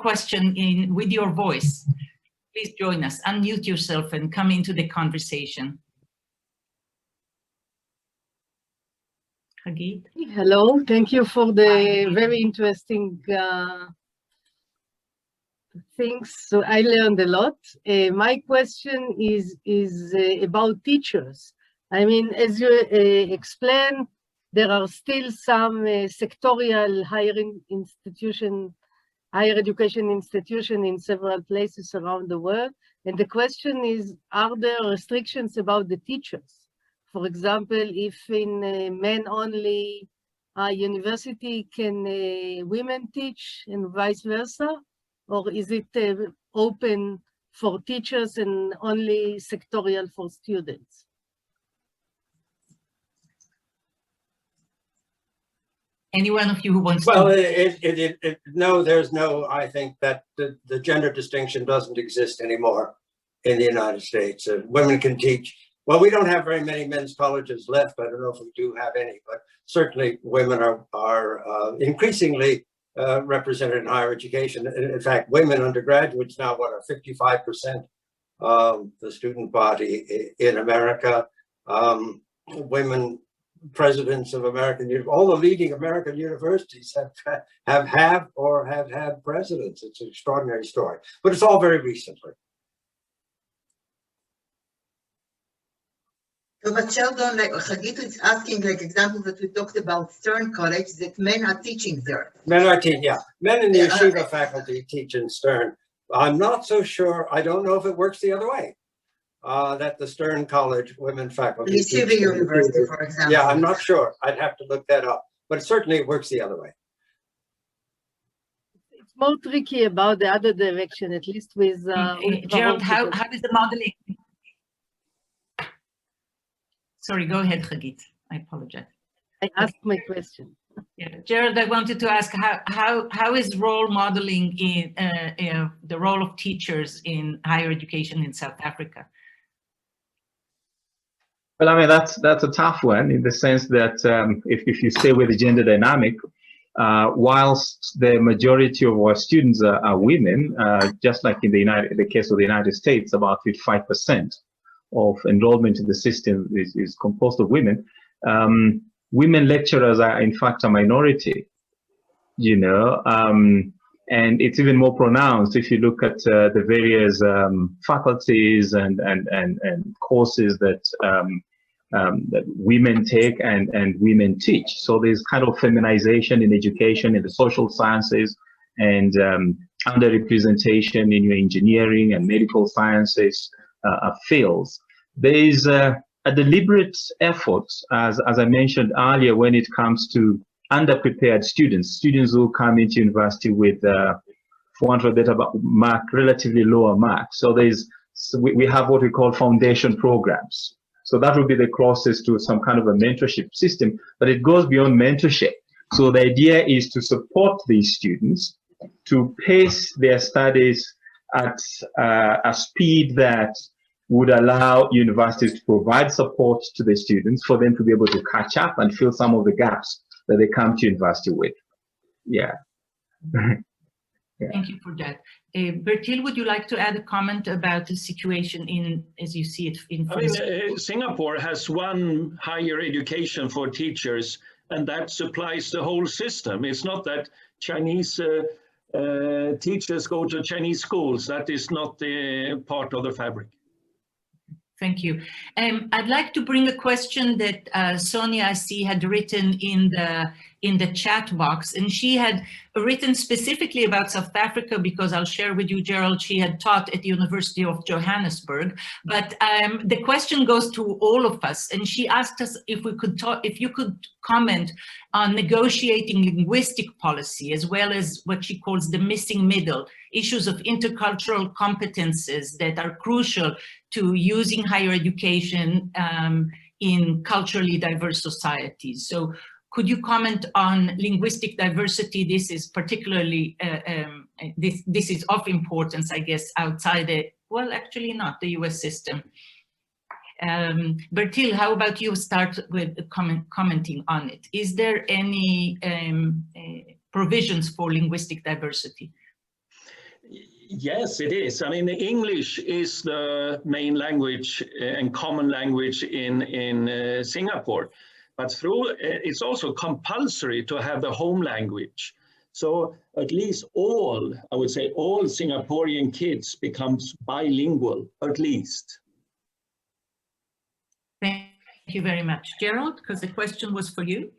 Speaker 3: question in with your voice. Please join us. Unmute yourself and come into the conversation. Hagit.
Speaker 9: Hello, thank you for the very interesting things. So I learned a lot. My question is about teachers. I mean, as you explained, there are still some sectorial higher education institution in several places around the world. And the question is, are there restrictions about the teachers? For example, if in men-only university, can women teach and vice versa? Or is it open for teachers and only sectorial for students?
Speaker 3: Any one of you who wants
Speaker 5: to? Well, no, there's no, I think that the gender distinction doesn't exist anymore in the United States. Women can teach. Well, we don't have very many men's colleges left. I don't know if we do have any, but certainly women are increasingly represented in higher education. In fact, women undergraduates now, what, are 55% of the student body in America. Women presidents of all the leading American universities have had presidents. It's an extraordinary story, but it's all very recently.
Speaker 4: So, but Sheldon, like Hagit is asking, like examples that we talked about Stern College, that men are teaching there.
Speaker 5: Men are teaching, yeah. Men in the yeshiva faculty teach in Stern. I'm not so sure. I don't know if it works the other way. That the Stern College women faculty.
Speaker 4: Yeshiva University, for example.
Speaker 5: Yeah, I'm not sure. I'd have to look that up. But certainly it works the other way.
Speaker 9: It's more tricky about the other direction, at least with
Speaker 3: Gerald, how is the modeling? Sorry, go ahead, Hagit. I apologize.
Speaker 9: I asked my question.
Speaker 3: Yeah, Gerald, I wanted to ask how is role modeling in the role of teachers in higher education in South Africa?
Speaker 6: Well, I mean, that's a tough one in the sense that if you stay with the gender dynamic, whilst the majority of our students are women, just like in the case of the United States, about 55% of enrollment in the system is composed of women. Women lecturers are in fact a minority, you know, and it's even more pronounced if you look at the various faculties and courses that that women take and women teach. So there's kind of feminization in education, in the social sciences, and underrepresentation in your engineering and medical sciences fields. There is a deliberate effort, as I mentioned earlier, when it comes to underprepared students who come into university with 400 beta mark, relatively lower marks. So we have what we call foundation programs. So that would be the closest to some kind of a mentorship system, but it goes beyond mentorship. So the idea is to support these students to pace their studies at a speed that would allow universities to provide support to the students for them to be able to catch up and fill some of the gaps that they come to university with. Yeah. Yeah.
Speaker 3: Thank you for that. Bertil, would you like to add a comment about the situation as you see it in
Speaker 7: Singapore has one higher education for teachers, and that supplies the whole system. It's not that Chinese teachers go to Chinese schools. That is not part of the fabric.
Speaker 3: Thank you. I'd like to bring a question that Sonia, I see, had written in the chat box, and she had written specifically about South Africa because I'll share with you, Gerald, she had taught at the University of Johannesburg. But the question goes to all of us, and she asked us if you could comment on negotiating linguistic policy, as well as what she calls the missing middle, issues of intercultural competences that are crucial to using higher education in culturally diverse societies. So could you comment on linguistic diversity? This is particularly, this is of importance, I guess, outside the, well, actually not the US system. Bertil, how about you start with commenting on it? Is there any provisions for linguistic diversity?
Speaker 7: Yes, it is. I mean, English is the main language and common language in Singapore, but it's also compulsory to have the home language. So at least I would say all Singaporean kids becomes bilingual, at least.
Speaker 3: Thank you very much. Gerald, because the question was for you.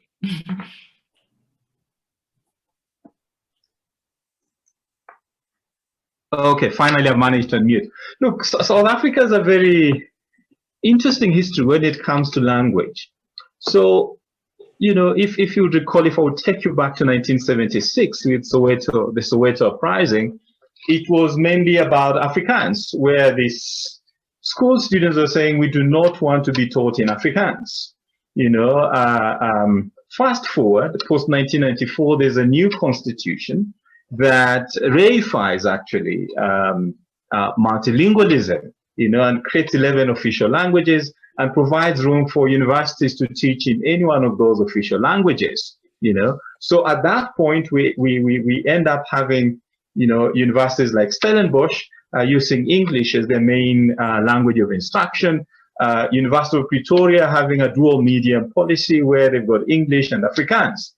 Speaker 6: Okay, finally I managed to unmute. Look, South Africa has a very interesting history when it comes to language. So, you know, if you recall, if I would take you back to 1976 with the Soweto uprising, it was mainly about Afrikaans, where these school students are saying we do not want to be taught in Afrikaans. You know, fast forward, post 1994, there's a new constitution that reifies actually multilingualism, you know, and creates 11 official languages and provides room for universities to teach in any one of those official languages, you know. So at that point, we end up having, you know, universities like Stellenbosch using English as their main language of instruction, University of Pretoria having a dual medium policy where they've got English and Afrikaans.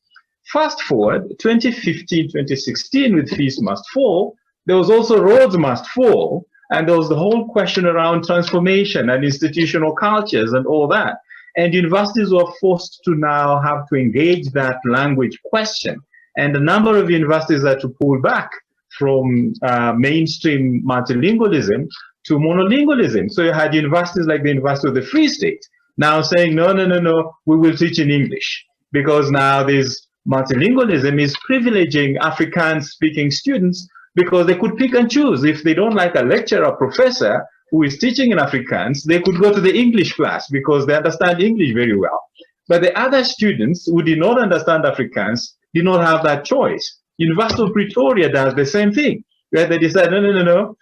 Speaker 6: Fast forward, 2015, 2016, with Fees Must Fall, there was also Roads Must Fall, and there was the whole question around transformation and institutional cultures and all that. And universities were forced to now have to engage that language question. And a number of universities had to pull back from mainstream multilingualism to monolingualism. So you had universities like the University of the Free State now saying, no, we will teach in English, because now there's multilingualism is privileging Afrikaans-speaking students because they could pick and choose. If they don't like a lecturer or professor who is teaching in Afrikaans, they could go to the English class because they understand English very well. But the other students who did not understand Afrikaans did not have that choice. University of Pretoria does the same thing, where they decide, no.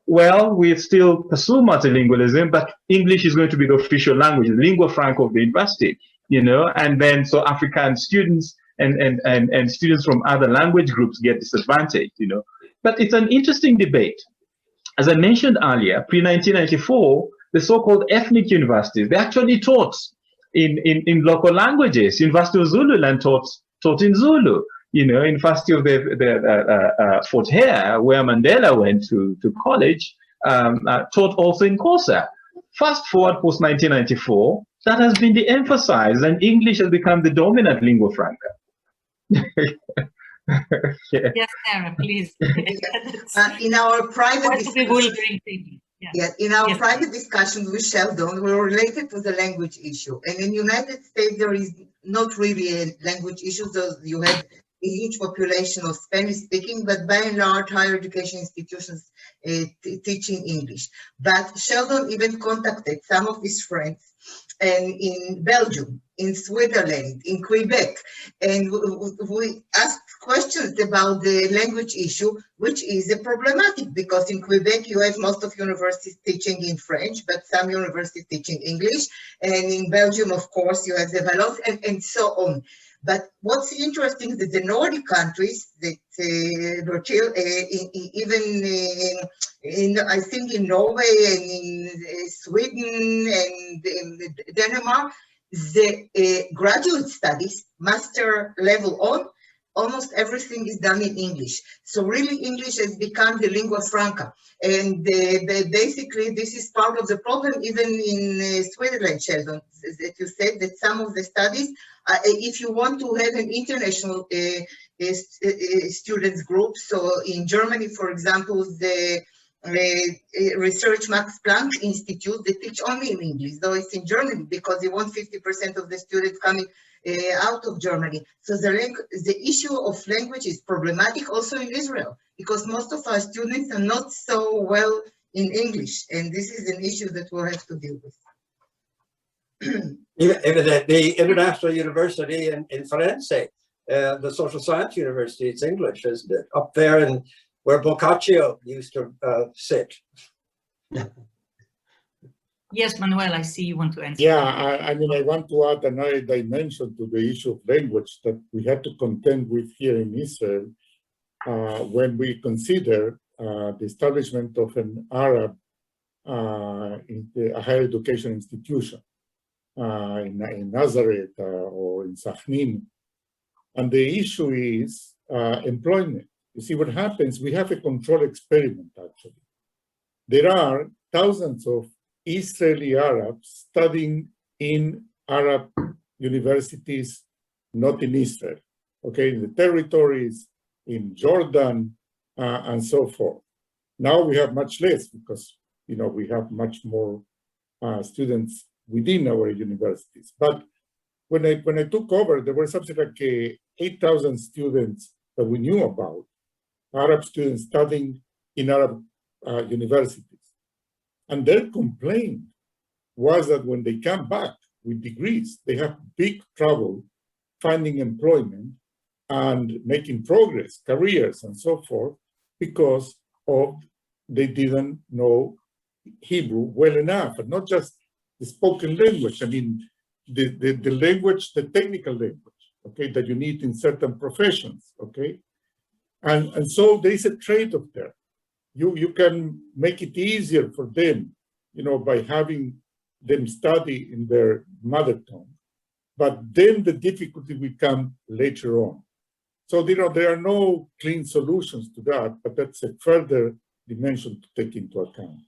Speaker 6: Well, we still pursue multilingualism, but English is going to be the official language, the lingua franca of the university, you know, and then so African students and students from other language groups get disadvantaged, you know. But it's an interesting debate. As I mentioned earlier, pre-1994, the so-called ethnic universities, they actually taught in local languages. University of Zululand taught in Zulu. You know, University of Fort Hare, where Mandela went to college, taught also in Xhosa. Fast forward post-1994, that has been de-emphasized, and English has become the dominant lingua franca.
Speaker 3: Yeah. Yes, Sarah, please.
Speaker 4: In our private discussion, in our
Speaker 3: Yes.
Speaker 4: private discussions with Sheldon, we were related to the language issue. And in the United States, there is not really a language issue. So you have a huge population of Spanish speaking, but by and large, higher education institutions teaching English. But Sheldon even contacted some of his friends and in Belgium, in Switzerland, in Quebec, and we asked questions about the language issue, which is a problematic because in Quebec you have most of universities teaching in French, but some universities teaching English, and in Belgium, of course, you have the Valence and so on. But what's interesting is that the Nordic countries, that even I think in Norway and in Sweden and in Denmark, the graduate studies, master level on, almost everything is done in English. So really English has become the lingua franca. And basically this is part of the problem even in Switzerland, Sheldon, that you said that some of the studies, if you want to have an international students group, so in Germany, for example, the research Max Planck Institute, they teach only in English, though it's in Germany because they want 50% of the students coming out of Germany. So the issue of language is problematic also in Israel because most of our students are not so well in English, and this is an issue that we'll have to deal with.
Speaker 5: Even at the International University in Firenze, the Social Science University, it's English, isn't it? Up there in where Boccaccio used to sit.
Speaker 3: Yes, Manuel, I see you want to answer.
Speaker 8: Yeah, I mean, I want to add another dimension to the issue of language that we have to contend with here in Israel when we consider the establishment of an Arab a higher education institution in Nazareth or in Sachin. And the issue is employment. You see what happens, we have a control experiment actually. There are thousands of Israeli Arabs studying in Arab universities, not in Israel, okay, in the territories, in Jordan, and so forth. Now we have much less because, you know, we have much more students within our universities. But when I took over, there were something like 8,000 students that we knew about, Arab students studying in Arab universities. And their complaint was that when they come back with degrees, they have big trouble finding employment and making progress, careers, and so forth, because of they didn't know Hebrew well enough, and not just the spoken language. I mean, the language, the technical language, okay, that you need in certain professions, okay? And so there is a trade-off there. You can make it easier for them, you know, by having them study in their mother tongue, but then the difficulty will come later on. So, you know, there are no clean solutions to that, but that's a further dimension to take into account.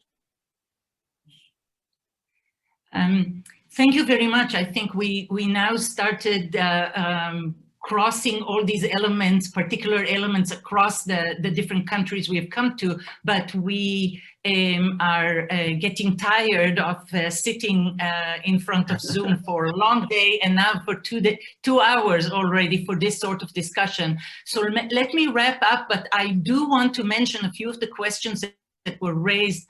Speaker 3: Thank you very much. I think we now started crossing all these elements, particular elements across the different countries we have come to, but we are getting tired of sitting in front of Zoom for a long day and now for 2 hours already for this sort of discussion. So let me wrap up, but I do want to mention a few of the questions that were raised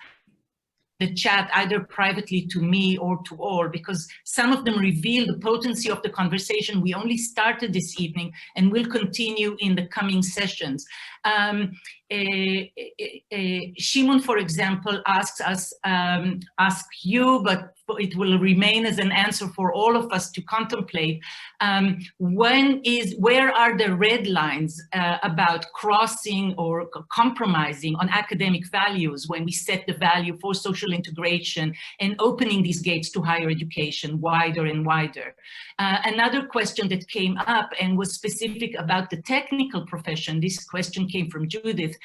Speaker 3: the chat, either privately to me or to all, because some of them reveal the potency of the conversation we only started this evening and will continue in the coming sessions. Shimon, for example, asks us, ask you, but it will remain as an answer for all of us to contemplate. Where are the red lines about crossing or compromising on academic values when we set the value for social integration and opening these gates to higher education wider and wider? Another question that came up and was specific about the technical profession, this question came from Judith,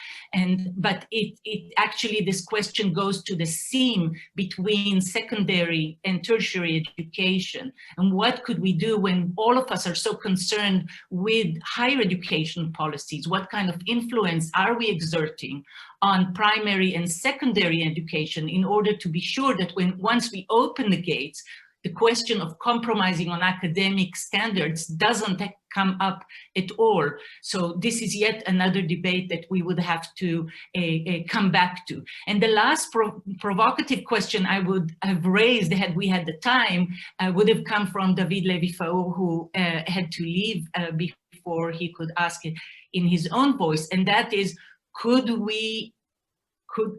Speaker 3: But it actually, this question goes to the seam between secondary and tertiary education. And what could we do when all of us are so concerned with higher education policies? What kind of influence are we exerting on primary and secondary education in order to be sure that once we open the gates, the question of compromising on academic standards doesn't come up at all. So this is yet another debate that we would have to come back to. And the last provocative question I would have raised had we had the time would have come from David Levi-Faur, who had to leave before he could ask it in his own voice. And that is,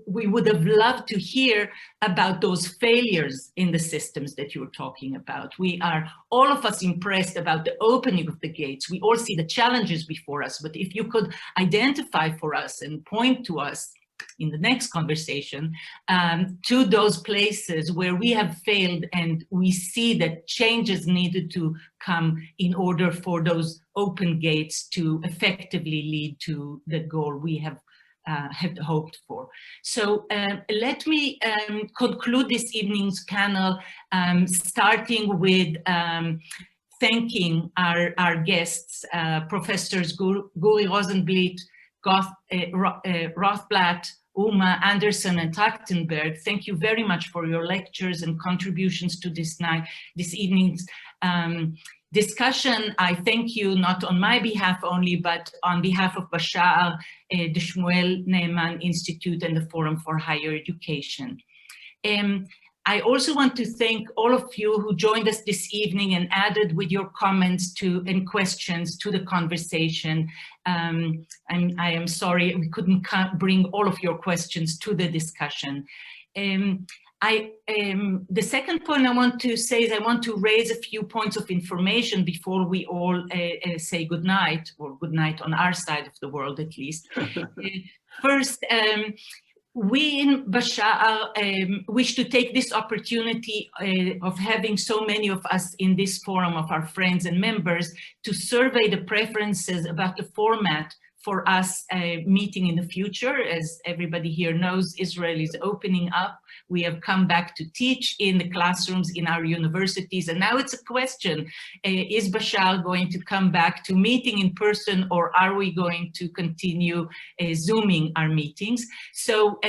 Speaker 3: we would have loved to hear about those failures in the systems that you're talking about. We are, all of us, impressed about the opening of the gates. We all see the challenges before us, but if you could identify for us and point to us in the next conversation to those places where we have failed and we see that changes needed to come in order for those open gates to effectively lead to the goal we have had hoped for. So let me conclude this evening's panel, starting with thanking our guests, Professors Guri Rosenblit, Rothblatt, Uma, Anderson, and Trachtenberg. Thank you very much for your lectures and contributions to this evening's discussion. I thank you not on my behalf only, but on behalf of BaShaar, the Shmuel Naaman Institute, and the Forum for Higher Education. I also want to thank all of you who joined us this evening and added with your comments and questions to the conversation. I am sorry we couldn't bring all of your questions to the discussion. The second point I want to say is I want to raise a few points of information before we all say goodnight, or goodnight on our side of the world at least. First, we in BaShaar wish to take this opportunity of having so many of us in this forum of our friends and members to survey the preferences about the format for us meeting in the future. As everybody here knows, Israel is opening up. We have come back to teach in the classrooms in our universities. And now it's a question, is BaShaar going to come back to meeting in person, or are we going to continue Zooming our meetings? So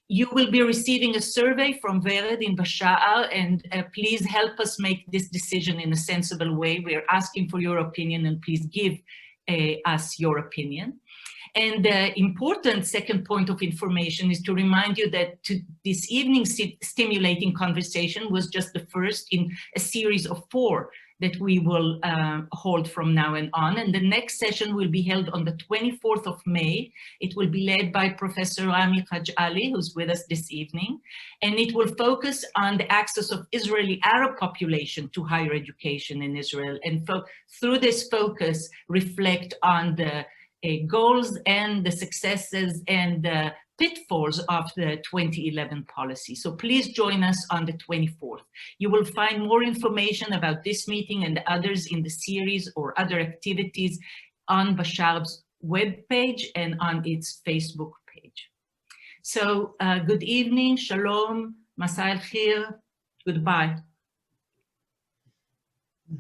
Speaker 3: you will be receiving a survey from Vered in BaShaar, and please help us make this decision in a sensible way. We're asking for your opinion, and please give us your opinion. And the important second point of information is to remind you that this evening's stimulating conversation was just the first in a series of 4 that we will hold from now on. And the next session will be held on the 24th of May. It will be led by Professor Rami Khaj-Ali, who's with us this evening. And it will focus on the access of Israeli Arab population to higher education in Israel. And through this focus, reflect on the goals and the successes and the pitfalls of the 2011 policy. So please join us on the 24th. You will find more information about this meeting and the others in the series or other activities on BaShaar's webpage and on its Facebook page. So good evening, shalom, masai al-khir, goodbye.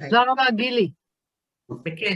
Speaker 9: תודה רבה, גילי.
Speaker 3: בכיף.